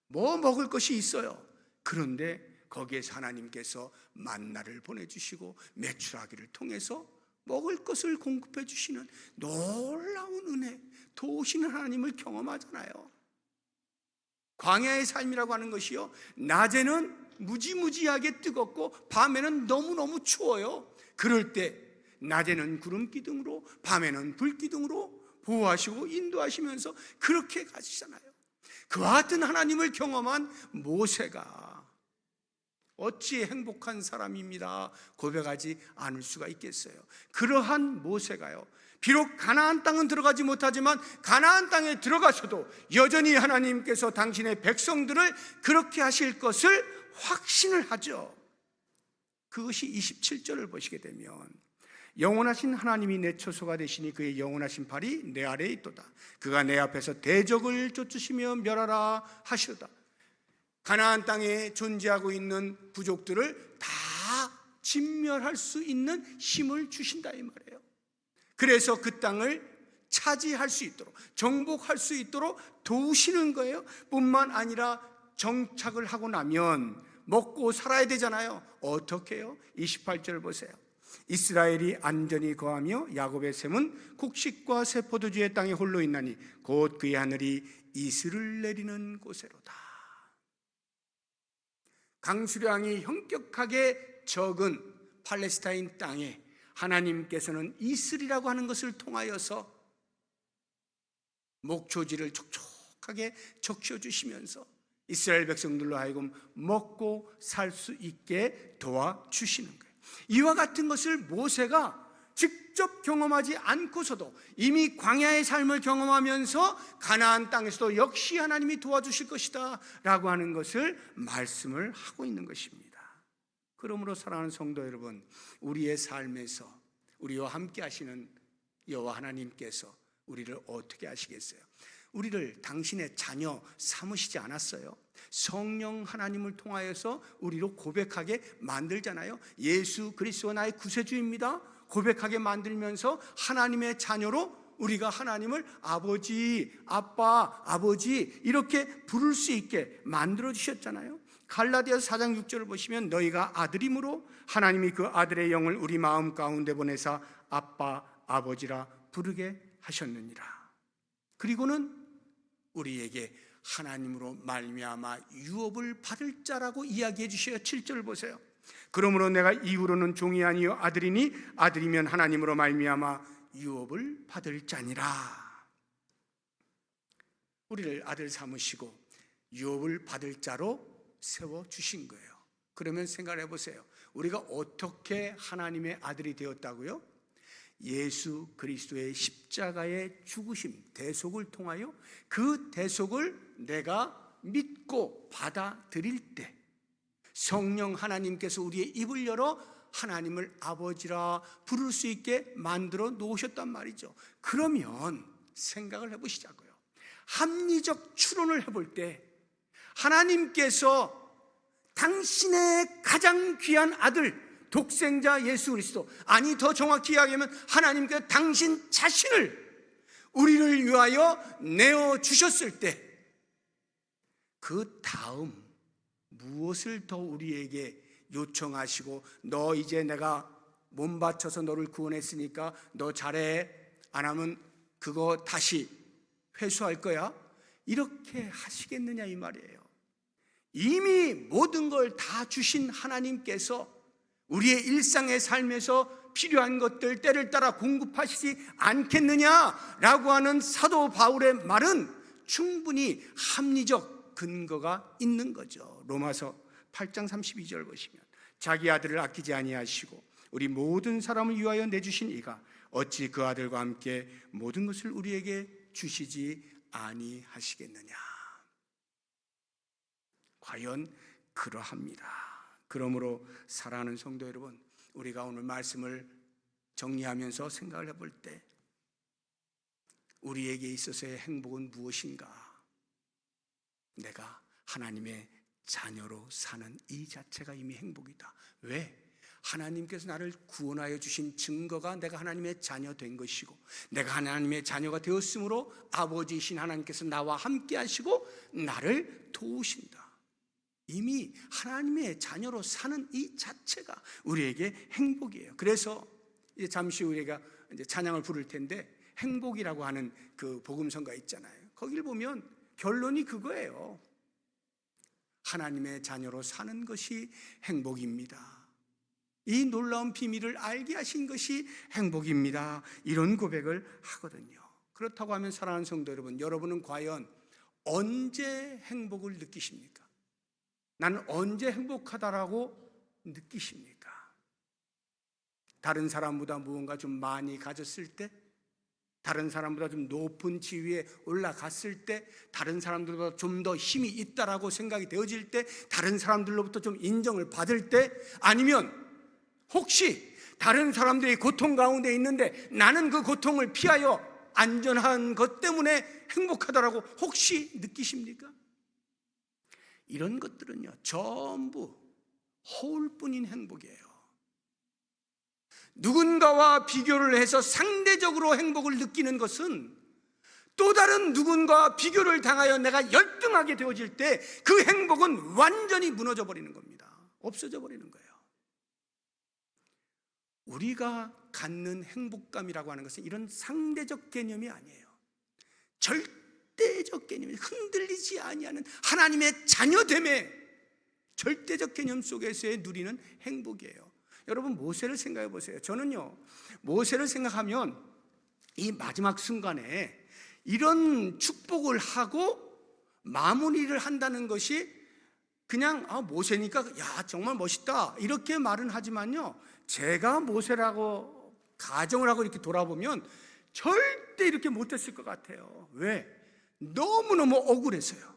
뭐 먹을 것이 있어요. 그런데 거기에서 하나님께서 만나를 보내주시고 메추라기를 통해서 먹을 것을 공급해 주시는 놀라운 은혜, 도우시는 하나님을 경험하잖아요. 광야의 삶이라고 하는 것이요, 낮에는 무지무지하게 뜨겁고 밤에는 너무너무 추워요. 그럴 때 낮에는 구름 기둥으로 밤에는 불 기둥으로 보호하시고 인도하시면서 그렇게 가시잖아요. 그와 같은 하나님을 경험한 모세가 어찌 행복한 사람입니다 고백하지 않을 수가 있겠어요. 그러한 모세가요, 비록 가나안 땅은 들어가지 못하지만 가나안 땅에 들어가서도 여전히 하나님께서 당신의 백성들을 그렇게 하실 것을 확신을 하죠. 그것이 27절을 보시게 되면 영원하신 하나님이 내 처소가 되시니 그의 영원하신 팔이 내 아래에 있도다. 그가 내 앞에서 대적을 쫓으시며 멸하라 하시도다. 가나안 땅에 존재하고 있는 부족들을 다 진멸할 수 있는 힘을 주신다 이 말이에요. 그래서 그 땅을 차지할 수 있도록, 정복할 수 있도록 도우시는 거예요. 뿐만 아니라 정착을 하고 나면 먹고 살아야 되잖아요. 어떻게 해요? 28절 보세요. 이스라엘이 안전히 거하며 야곱의 샘은 곡식과 새 포도주의 땅에 홀로 있나니 곧 그의 하늘이 이슬을 내리는 곳에로다. 강수량이 현격하게 적은 팔레스타인 땅에 하나님께서는 이슬이라고 하는 것을 통하여서 목초지를 촉촉하게 적셔주시면서 이스라엘 백성들로 하여금 먹고 살 수 있게 도와주시는 거예요. 이와 같은 것을 모세가 직접 경험하지 않고서도 이미 광야의 삶을 경험하면서 가나안 땅에서도 역시 하나님이 도와주실 것이다 라고 하는 것을 말씀을 하고 있는 것입니다. 그러므로 사랑하는 성도 여러분, 우리의 삶에서 우리와 함께 하시는 여호와 하나님께서 우리를 어떻게 하시겠어요? 우리를 당신의 자녀 삼으시지 않았어요? 성령 하나님을 통하여서 우리로 고백하게 만들잖아요. 예수 그리스도 나의 구세주입니다 고백하게 만들면서 하나님의 자녀로 우리가 하나님을 아버지, 아빠, 아버지 이렇게 부를 수 있게 만들어 주셨잖아요. 갈라디아서 4장 6절을 보시면 너희가 아들임으로 하나님이 그 아들의 영을 우리 마음 가운데 보내사 아빠, 아버지라 부르게 하셨느니라. 그리고는 우리에게 하나님으로 말미암아 유업을 받을 자라고 이야기해 주셔요. 7절을 보세요. 그러므로 내가 이후로는 종이 아니요 아들이니 아들이면 하나님으로 말미암아 유업을 받을 자니라. 우리를 아들 삼으시고 유업을 받을 자로 세워주신 거예요. 그러면 생각해 보세요. 우리가 어떻게 하나님의 아들이 되었다고요? 예수 그리스도의 십자가의 죽으심, 대속을 통하여 그 대속을 내가 믿고 받아들일 때 성령 하나님께서 우리의 입을 열어 하나님을 아버지라 부를 수 있게 만들어 놓으셨단 말이죠. 그러면 생각을 해보시자고요. 합리적 추론을 해볼 때 하나님께서 당신의 가장 귀한 아들 독생자 예수 그리스도, 아니 더 정확히 이야기하면 하나님께서 당신 자신을 우리를 위하여 내어주셨을 때 그 다음 무엇을 더 우리에게 요청하시고 너 이제 내가 몸 바쳐서 너를 구원했으니까 너 잘해, 안 하면 그거 다시 회수할 거야, 이렇게 하시겠느냐 이 말이에요. 이미 모든 걸 다 주신 하나님께서 우리의 일상의 삶에서 필요한 것들 때를 따라 공급하시지 않겠느냐라고 하는 사도 바울의 말은 충분히 합리적 근거가 있는 거죠. 로마서 8장 32절 보시면 자기 아들을 아끼지 아니하시고 우리 모든 사람을 위하여 내주신 이가 어찌 그 아들과 함께 모든 것을 우리에게 주시지 아니하시겠느냐. 과연 그러합니다. 그러므로 사랑하는 성도 여러분, 우리가 오늘 말씀을 정리하면서 생각을 해볼 때 우리에게 있어서의 행복은 무엇인가? 내가 하나님의 자녀로 사는 이 자체가 이미 행복이다. 왜? 하나님께서 나를 구원하여 주신 증거가 내가 하나님의 자녀 된 것이고 내가 하나님의 자녀가 되었으므로 아버지이신 하나님께서 나와 함께 하시고 나를 도우신다. 이미 하나님의 자녀로 사는 이 자체가 우리에게 행복이에요. 그래서 이제 잠시 우리가 이제 찬양을 부를 텐데 행복이라고 하는 그 복음성가 있잖아요. 거기를 보면 결론이 그거예요. 하나님의 자녀로 사는 것이 행복입니다. 이 놀라운 비밀을 알게 하신 것이 행복입니다. 이런 고백을 하거든요. 그렇다고 하면 사랑하는 성도 여러분, 여러분은 과연 언제 행복을 느끼십니까? 나는 언제 행복하다라고 느끼십니까? 다른 사람보다 무언가 좀 많이 가졌을 때, 다른 사람보다 좀 높은 지위에 올라갔을 때, 다른 사람들보다 좀 더 힘이 있다라고 생각이 되어질 때, 다른 사람들로부터 좀 인정을 받을 때, 아니면 혹시 다른 사람들이 고통 가운데 있는데 나는 그 고통을 피하여 안전한 것 때문에 행복하다라고 혹시 느끼십니까? 이런 것들은요 전부 허울뿐인 행복이에요. 누군가와 비교를 해서 상대적으로 행복을 느끼는 것은 또 다른 누군가와 비교를 당하여 내가 열등하게 되어질 때 그 행복은 완전히 무너져 버리는 겁니다. 없어져 버리는 거예요. 우리가 갖는 행복감이라고 하는 것은 이런 상대적 개념이 아니에요. 절대적 개념이 흔들리지 아니하는 하나님의 자녀됨의 절대적 개념 속에서의 누리는 행복이에요. 여러분 모세를 생각해 보세요. 저는요 모세를 생각하면 이 마지막 순간에 이런 축복을 하고 마무리를 한다는 것이 그냥 모세니까 야 정말 멋있다 이렇게 말은 하지만요, 제가 모세라고 가정을 하고 이렇게 돌아보면 절대 이렇게 못했을 것 같아요. 왜? 너무너무 억울해서요.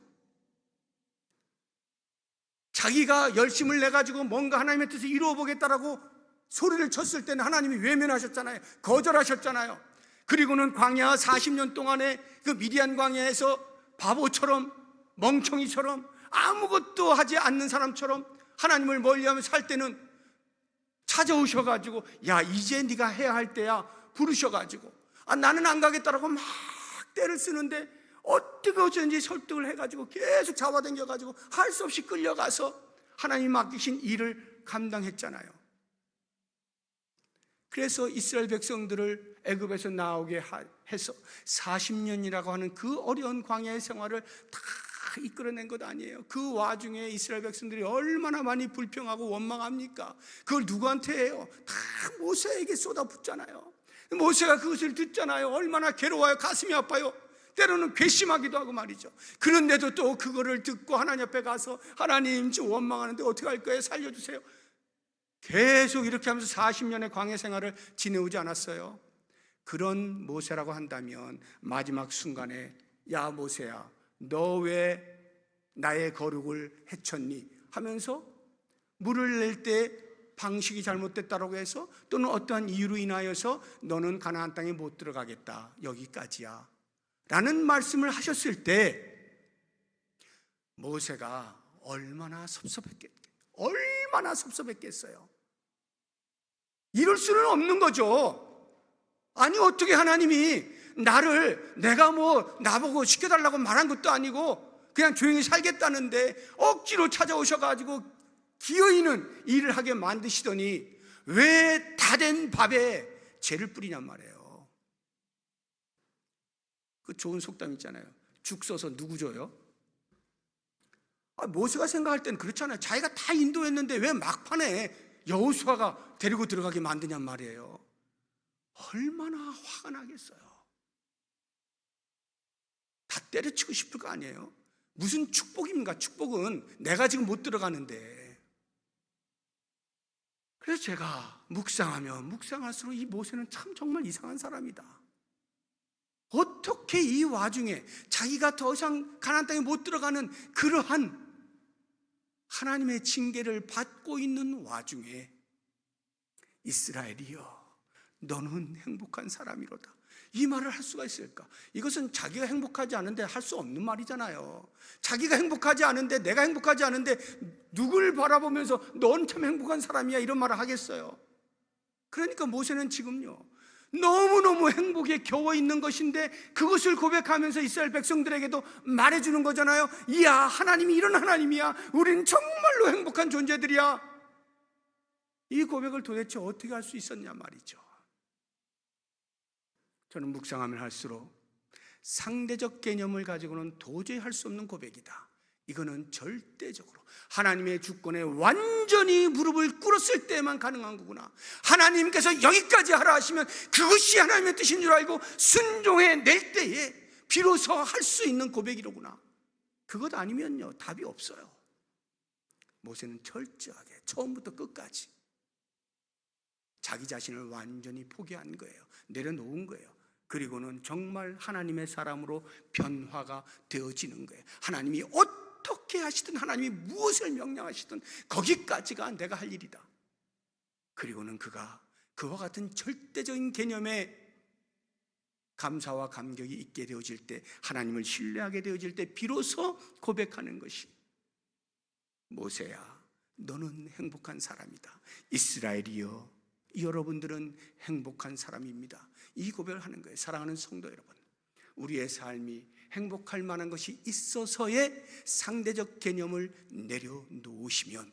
자기가 열심을 내가지고 뭔가 하나님의 뜻을 이루어보겠다라고 소리를 쳤을 때는 하나님이 외면하셨잖아요. 거절하셨잖아요. 그리고는 광야 40년 동안에 그 미디안 광야에서 바보처럼 멍청이처럼 아무것도 하지 않는 사람처럼 하나님을 멀리하며 살 때는 찾아오셔가지고 야 이제 네가 해야 할 때야 부르셔가지고 나는 안 가겠다라고 막 떼를 쓰는데 어떻게 어쩐지 설득을 해가지고 계속 잡아당겨가지고 할 수 없이 끌려가서 하나님이 맡기신 일을 감당했잖아요. 그래서 이스라엘 백성들을 애굽에서 나오게 해서 40년이라고 하는 그 어려운 광야의 생활을 다 이끌어낸 것 아니에요. 그 와중에 이스라엘 백성들이 얼마나 많이 불평하고 원망합니까? 그걸 누구한테 해요? 다 모세에게 쏟아붓잖아요. 모세가 그것을 듣잖아요. 얼마나 괴로워요. 가슴이 아파요. 때로는 괘씸하기도 하고 말이죠. 그런데도 또 그거를 듣고 하나님 앞에 가서 하나님 저 원망하는데 어떻게 할 거예요? 살려주세요. 계속 이렇게 하면서 40년의 광야 생활을 지내오지 않았어요. 그런 모세라고 한다면 마지막 순간에 야 모세야 너 왜 나의 거룩을 해쳤니? 하면서 물을 낼 때 방식이 잘못됐다고 해서 또는 어떠한 이유로 인하여서 너는 가나안 땅에 못 들어가겠다 여기까지야 라는 말씀을 하셨을 때 모세가 얼마나 섭섭했겠어요. 이럴 수는 없는 거죠. 아니 어떻게 하나님이 내가 나보고 시켜달라고 말한 것도 아니고 그냥 조용히 살겠다는데 억지로 찾아오셔가지고 기어이는 일을 하게 만드시더니 왜 다 된 밥에 재를 뿌리냔 말이에요. 그 좋은 속담 있잖아요. 죽 써서 누구 줘요? 모세가 생각할 때는 그렇잖아요. 자기가 다 인도했는데 왜 막판에 여호수아가 데리고 들어가게 만드냔 말이에요. 얼마나 화가 나겠어요. 다 때려치고 싶을 거 아니에요. 무슨 축복입니까? 축복은 내가 지금 못 들어가는데. 그래서 제가 묵상하면 묵상할수록 이 모세는 참 정말 이상한 사람이다. 어떻게 이 와중에 자기가 더 이상 가나안 땅에 못 들어가는 그러한 하나님의 징계를 받고 있는 와중에 이스라엘이여 너는 행복한 사람이로다 이 말을 할 수가 있을까? 이것은 자기가 행복하지 않은데 할 수 없는 말이잖아요. 자기가 행복하지 않은데 내가 행복하지 않은데 누굴 바라보면서 넌 참 행복한 사람이야 이런 말을 하겠어요. 그러니까 모세는 지금요 너무너무 행복에 겨워 있는 것인데 그것을 고백하면서 이스라엘 백성들에게도 말해주는 거잖아요. 이야 하나님이 이런 하나님이야. 우리는 정말로 행복한 존재들이야. 이 고백을 도대체 어떻게 할 수 있었냐 말이죠. 저는 묵상하면 할수록 상대적 개념을 가지고는 도저히 할 수 없는 고백이다. 이거는 절대적으로 하나님의 주권에 완전히 무릎을 꿇었을 때만 가능한 거구나. 하나님께서 여기까지 하라 하시면 그것이 하나님의 뜻인 줄 알고 순종해낼 때에 비로소 할 수 있는 고백이로구나. 그것 아니면요 답이 없어요. 모세는 철저하게 처음부터 끝까지 자기 자신을 완전히 포기한 거예요. 내려놓은 거예요. 그리고는 정말 하나님의 사람으로 변화가 되어지는 거예요. 하나님이 어떻게 하시든 하나님이 무엇을 명령하시든 거기까지가 내가 할 일이다. 그리고는 그가 그와 같은 절대적인 개념에 감사와 감격이 있게 되어질 때 하나님을 신뢰하게 되어질 때 비로소 고백하는 것이 모세야 너는 행복한 사람이다. 이스라엘이여 여러분들은 행복한 사람입니다. 이 고백을 하는 거예요. 사랑하는 성도 여러분, 우리의 삶이 행복할 만한 것이 있어서의 상대적 개념을 내려놓으시면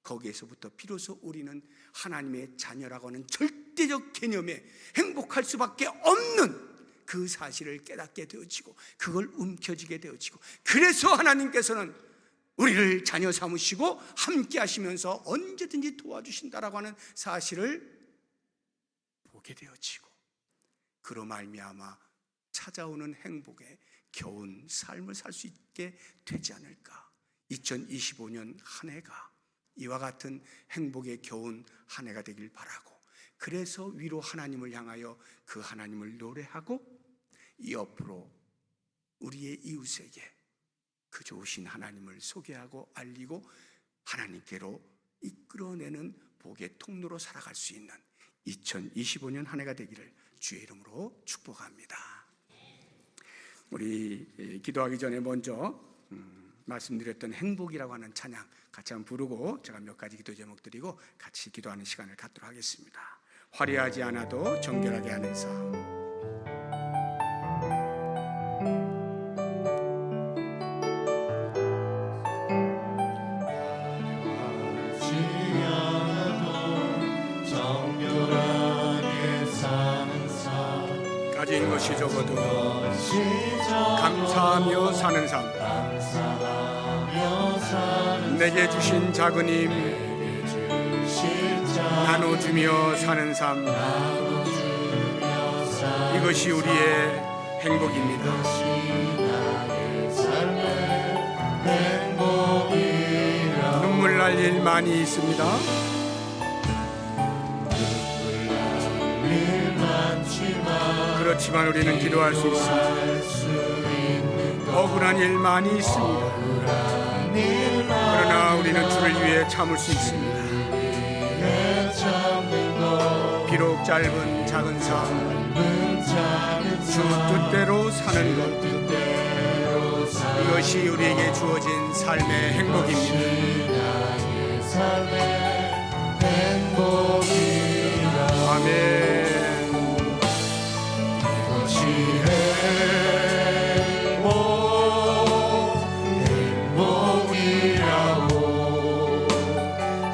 거기에서부터 비로소 우리는 하나님의 자녀라고 하는 절대적 개념에 행복할 수밖에 없는 그 사실을 깨닫게 되어지고 그걸 움켜쥐게 되어지고 그래서 하나님께서는 우리를 자녀 삼으시고 함께 하시면서 언제든지 도와주신다라고 하는 사실을 보게 되어지고 그로 말미암아 찾아오는 행복에 겨운 삶을 살 수 있게 되지 않을까. 2025년 한 해가 이와 같은 행복에 겨운 한 해가 되길 바라고, 그래서 위로 하나님을 향하여 그 하나님을 노래하고 옆으로 우리의 이웃에게 그 좋으신 하나님을 소개하고 알리고 하나님께로 이끌어내는 복의 통로로 살아갈 수 있는 2025년 한 해가 되기를 주의 이름으로 축복합니다. 우리 기도하기 전에 먼저 말씀드렸던 행복이라고 하는 찬양 같이 한번 부르고 제가 몇 가지 기도 제목 드리고 같이 기도하는 시간을 갖도록 하겠습니다. 화려하지 않아도 정결하게 하는 삶. 가진 것이 적어도 감사하며 사는 삶, 내게 주신 작은 힘 나눠주며 사는 삶, 이것이 우리의 행복입니다. 눈물 날 일 많이 있습니다. 그렇지만 우리는 기도할 수 있습니다. 억울한 일 많이 있습니다. 그러나 우리는 주를 위해 참을 수 있습니다. 비록 짧은 작은 삶, 주 뜻대로 사는 것, 이것이 우리에게 주어진 삶의 행복입니다. 아멘.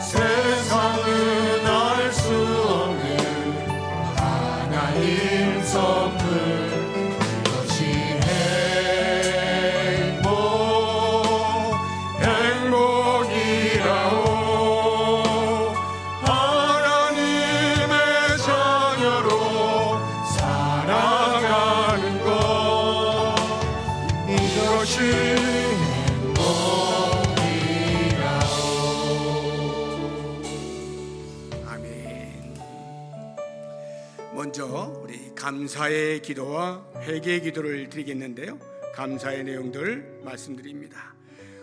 세상은 알 수 없는 하나님 선물, 그것이 행복이라오. 하나님의 자녀로 살아가는 것, 이것이 먼저 우리 감사의 기도와 회개의 기도를 드리겠는데요, 감사의 내용들 말씀드립니다.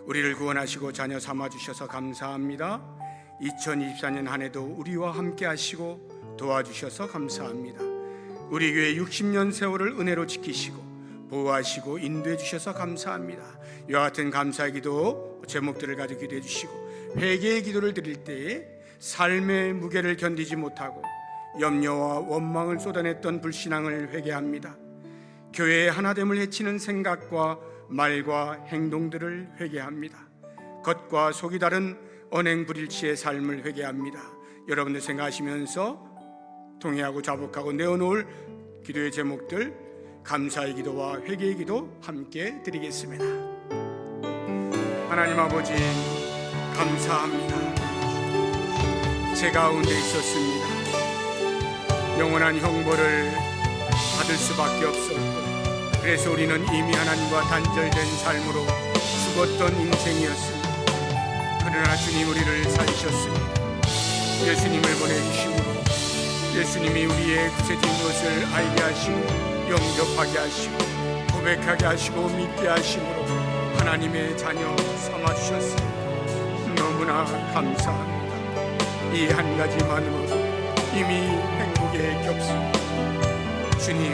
우리를 구원하시고 자녀 삼아주셔서 감사합니다. 2024년 한 해도 우리와 함께 하시고 도와주셔서 감사합니다. 우리 교회 60년 세월을 은혜로 지키시고 보호하시고 인도해 주셔서 감사합니다. 이와 같은 감사의 기도 제목들을 가지고 기도해 주시고, 회개의 기도를 드릴 때에 삶의 무게를 견디지 못하고 염려와 원망을 쏟아냈던 불신앙을 회개합니다. 교회의 하나됨을 해치는 생각과 말과 행동들을 회개합니다. 겉과 속이 다른 언행불일치의 삶을 회개합니다. 여러분들 생각하시면서 동의하고 자복하고 내어놓을 기도의 제목들, 감사의 기도와 회개의 기도 함께 드리겠습니다. 하나님 아버지, 감사합니다. 제 가운데 있었습니다. 영원한 형벌을 받을 수밖에 없었고, 그래서 우리는 이미 하나님과 단절된 삶으로 죽었던 인생이었습니다. 그러나 주님 우리를 살리셨습니다. 예수님을 보내주심으로 예수님이 우리의 구세진 것을 알게 하시고 영접하게 하시고 고백하게 하시고 믿게 하심으로 하나님의 자녀 삼아주셨습니다. 너무나 감사합니다. 이 한 가지만으로도 이미 행복에 겹습니다. 주님,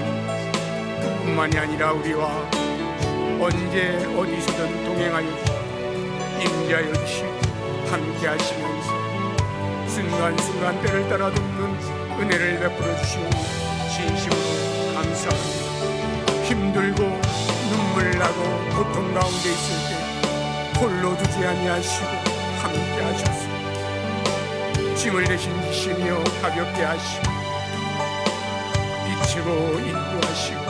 그뿐만이 아니라 우리와 언제 어디서든 동행하여 주시고 임재하여 주시고 함께 하시면서 순간순간 때를 따라 돕는 은혜를 베풀어 주시니 진심으로 감사합니다. 힘들고 눈물 나고 고통 가운데 있을 때 홀로 두지 아니하시고 함께 하셨습니다. 짐을 대신 지시며 가볍게 하시고 빛으로 인도하시고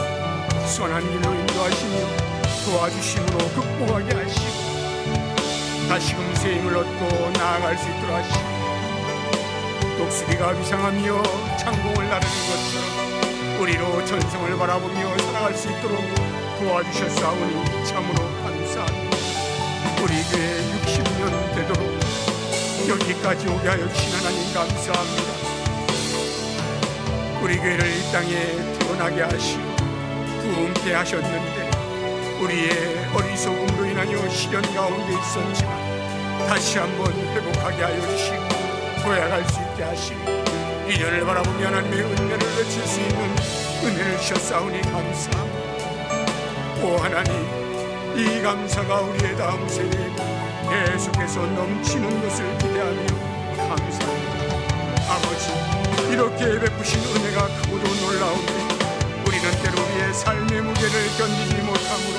선한 길로 인도하시며 도와주심으로 극복하게 하시고 다시금 새 힘을 얻고 나아갈 수 있도록 하시고 독수리가 비상하며 창공을 나르는 것처럼 우리로 전성을 바라보며 살아갈 수 있도록 도와주셨사오니 참으로 감사합니다. 우리 교회 60년 되도록 여기까지 오게 하여 주신 하나님 감사합니다. 우리 교회를 이 땅에 태어나게 하시고 부흥케 하셨는데 우리의 어리석음으로 인하여 시련 가운데 있었지만 다시 한번 회복하게 하여 주시고 도약할 수 있게 하시고 미련을 바라보며 하나님의 은혜를 외칠 수 있는 은혜를 주셨사오니 감사합니다. 오 하나님, 이 감사가 우리의 다음 세대에 계속해서 넘치는 것을 기대하며 감사합니다. 아버지, 이렇게 베푸신 은혜가 크고도 놀라운데 우리는 때로 우리의 삶의 무게를 견디지 못함으로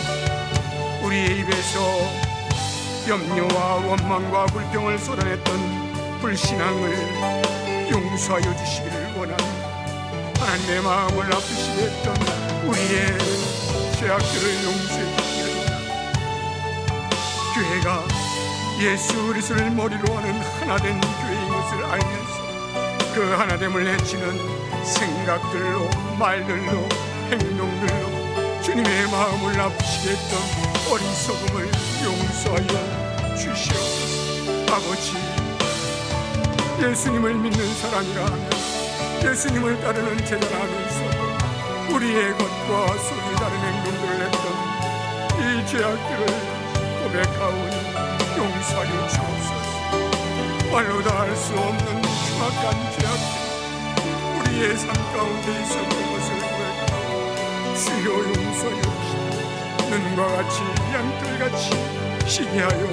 우리의 입에서 염려와 원망과 불평을 쏟아냈던 불신앙을 용서하여 주시기를 원합니다. 하나님의 마음을 아프시게 했던 우리의 죄악들을 용서해 주시기를 원합니다. 교회가 예수 그리스도를 머리로 하는 하나된 교회인 것을 알면서 그 하나됨을 해치는 생각들로, 말들로, 행동들로 주님의 마음을 아프시게 했던 어리석음을 용서하여 주시옵소서. 아버지, 예수님을 믿는 사람이라 하면 예수님을 따르는 제자라 하면서 우리의 것과 속이 다른 행동들을 했던 이 죄악들을 고백하오니 용서하여 주옵소서. 말로 다 할 수 없는 흉악한 죄악들 우리의 삶 가운데 있었던 것을 고백하오 주여 용서하여 주시고 눈과 같이 양털같이 시게 하여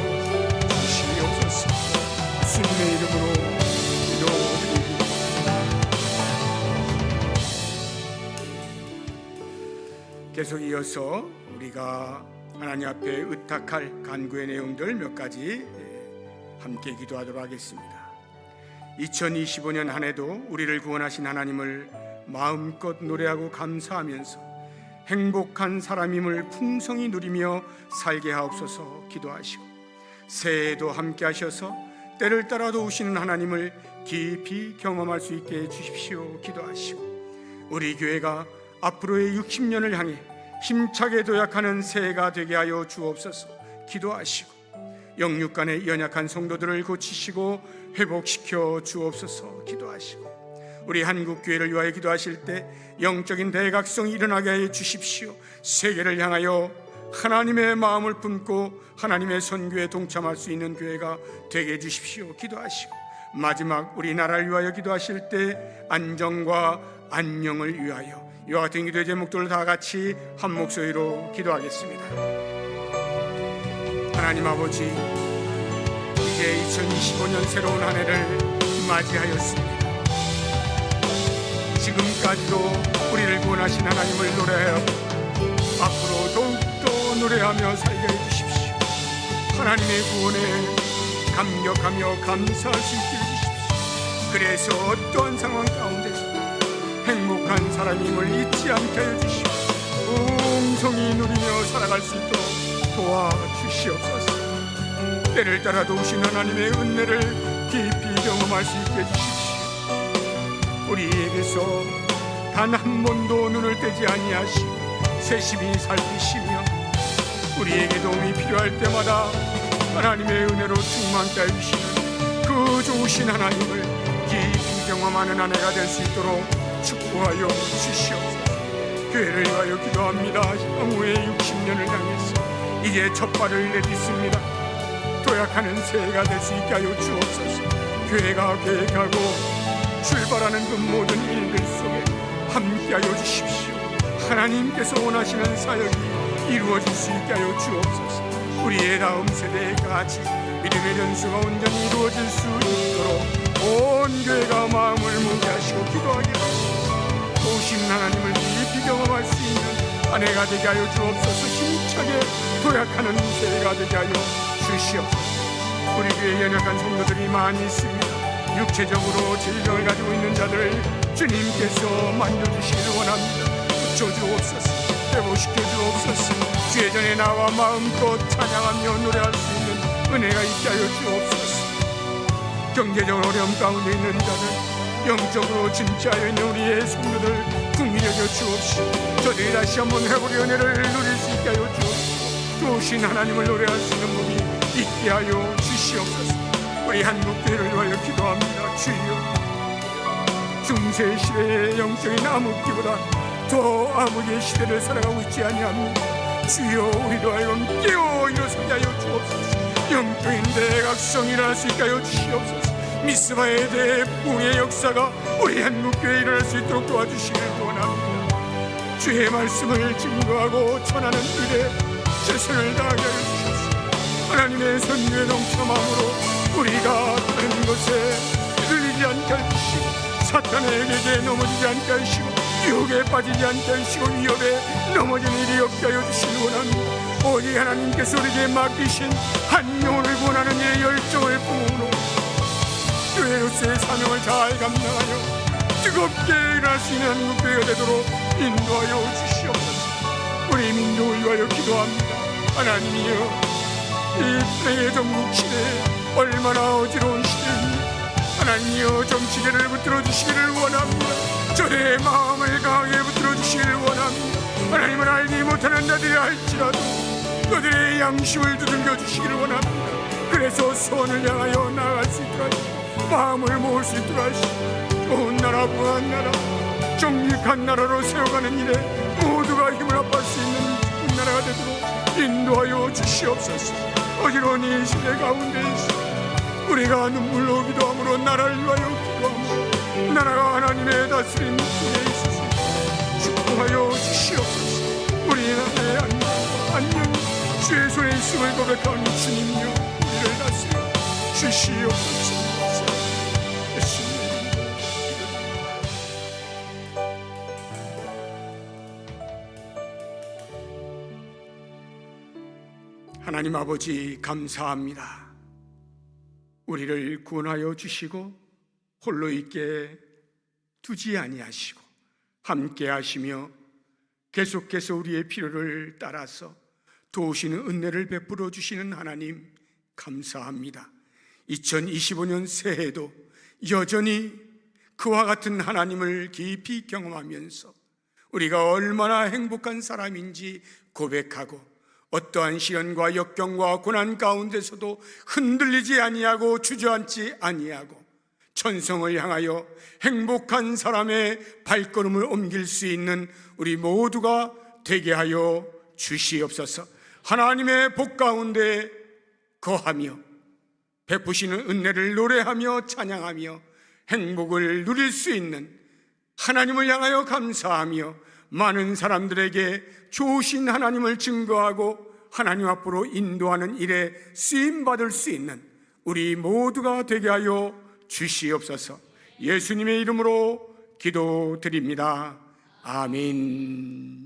주시옵소서. 주님의 이름으로 계속 이어서 우리가 하나님 앞에 의탁할 간구의 내용들 몇 가지 함께 기도하도록 하겠습니다. 2025년 한 해도 우리를 구원하신 하나님을 마음껏 노래하고 감사하면서 행복한 사람임을 풍성히 누리며 살게 하옵소서 기도하시고, 새해에도 함께 하셔서 때를 따라 도우시는 하나님을 깊이 경험할 수 있게 해주십시오 기도하시고, 우리 교회가 앞으로의 60년을 향해 힘차게 도약하는 새해가 되게 하여 주옵소서 기도하시고, 영육 간의 연약한 성도들을 고치시고 회복시켜 주옵소서 기도하시고, 우리 한국교회를 위하여 기도하실 때 영적인 대각성이 일어나게 해 주십시오. 세계를 향하여 하나님의 마음을 품고 하나님의 선교에 동참할 수 있는 교회가 되게 해 주십시오 기도하시고, 마지막 우리나라를 위하여 기도하실 때 안정과 안녕을 위하여 이와 같은 기도의 제목들을 다 같이 한 목소리로 기도하겠습니다. 하나님 아버지, 이제 2025년 새로운 한 해를 맞이하였습니다. 지금까지도 우리를 구원하신 하나님을 노래하고 앞으로 더욱더 노래하며 살게 해주십시오. 하나님의 구원에 감격하며 감사할 수 있게 해주십시오. 그래서 어떠한 상황 가운데서 행복한 사람임을 잊지 않게 해주시고 풍성히 누리며 살아갈 수 있도록 도와주시옵소서. 때를 따라 도우신 하나님의 은혜를 깊이 경험할 수 있게 해주십시오. 우리에게서 단 한 번도 눈을 떼지 아니하시고 세심히 살피시며 우리에게 도움이 필요할 때마다 하나님의 은혜로 충만케 해주시는 그 좋으신 하나님을 깊이 경험하는 한 해가 될 수 있도록 축복하여 주시옵소서. 교회를 위하여 기도합니다. 향후의 60년을 향해서 이제 첫 발을 내딛습니다. 도약하는 새해가 될 수 있게 하여 주옵소서. 교회가 계획하고 출발하는 그 모든 일들 속에 함께하여 주십시오. 하나님께서 원하시는 사역이 이루어질 수 있게 하여 주옵소서. 우리의 다음 세대까지 믿음의 전수가 온전히 이루어질 수 있도록 온 교회가 마음을 모게 하시고 기도하게 하시고 도우신 하나님을 깊이 경험할 수 있는 한 해가 되게 하여 주옵소서. 힘차게 도약하는 새해가 되게 하여 주시옵소서. 우리 교회에 연약한 성도들이 많이 있습니다. 육체적으로 질병을 가지고 있는 자들을 주님께서 만져주시기를 원합니다. 붙여주옵소서. 회복시켜 주옵소서. 주의 전에 나와 마음껏 찬양하며 노래할 수 있는 은혜가 있게 하여 주옵소서. 경제적으로 어려움 가운데 있는 자들, 영적으로 진짜하여 있는 우리의 성도들 풍미 여겨 주옵시고 저들이 다시 한번 회복의 은혜를 누릴 수 있게 하여 주옵시고 좋으신 하나님을 노래할 수 있는 몸이 있게 하여 주시옵소서. 우리 한국교회를 위하여 기도합니다. 주여, 중세 시대의 영적인 암흑기보다 더 암흑의 시대를 살아가고 있지 아니합니다. 주여, 우리로 하여금 깨어 일어서게 하여 주옵소서. 영적인 대각성이 일어날 수 있게 하여 주시옵소서. 미스바에 대해 붕의 역사가 우리 한국교회에 일어날 수 있도록 도와주시길 원합니다. 주의 말씀을 증거하고 전하는 일에 최선을 다하게 하여 주시옵소서. 하나님의 선교에 넘쳐마음으로 우리가 다른 것에 들리지 않게 하시고 사탄의 계계에 넘어지지 않게 하시고 유혹에 빠지지 않게 하시고 위협에 넘어지는 일이 없게 하여 주시기 원합니다. 오직 하나님께서 우리에게 맡기신 한 영혼을 구원하는 일에 열정을 뿜으로 교회로서의 사명을 잘 감당하여 뜨겁게 일어날 수 있는 한국교회가 되도록 인도하여 주시옵소서. 우리 민족을 위하여 기도합니다. 하나님이여, 이 땅의 전국 시대에 얼마나 어지러운 시대입니다. 하나님이여, 정치계를 붙들어 주시기를 원합니다. 저의 마음을 강하게 붙들어 주시기를 원합니다. 하나님을 알지 못하는 자들이 알지라도 그들의 양심을 두들겨 주시기를 원합니다. 그래서 선을 향하여 나아갈 수 있도록 하시고 마음을 모을 수 있도록 하시고 좋은 나라, 부한 나라, 정직한 나라로 세워가는 일에 모두가 힘을 합할 수 있는 좋은 나라가 되도록 인도하여 주시옵소서. 어지러운 이 시대 가운데 있어 우리가 눈물로 기도함으로 나라를 위하여 기도함으로 나라가 하나님의 다스림 속에 있어서 축복하여 주시옵소서. 우리 나라의 안녕 주의 손에 있음을 고백하는 주님이여, 우리를 다스려 주시옵소서. 하나님 아버지, 감사합니다. 우리를 구원하여 주시고 홀로 있게 두지 아니하시고 함께 하시며 계속해서 우리의 필요를 따라서 도우시는 은혜를 베풀어 주시는 하나님, 감사합니다. 2025년 새해에도 여전히 그와 같은 하나님을 깊이 경험하면서 우리가 얼마나 행복한 사람인지 고백하고 어떠한 시련과 역경과 고난 가운데서도 흔들리지 아니하고 주저앉지 아니하고 천성을 향하여 행복한 사람의 발걸음을 옮길 수 있는 우리 모두가 되게 하여 주시옵소서. 하나님의 복 가운데 거하며 베푸시는 은혜를 노래하며 찬양하며 행복을 누릴 수 있는 하나님을 향하여 감사하며 많은 사람들에게 좋으신 하나님을 증거하고 하나님 앞으로 인도하는 일에 쓰임받을 수 있는 우리 모두가 되게 하여 주시옵소서. 예수님의 이름으로 기도드립니다. 아멘.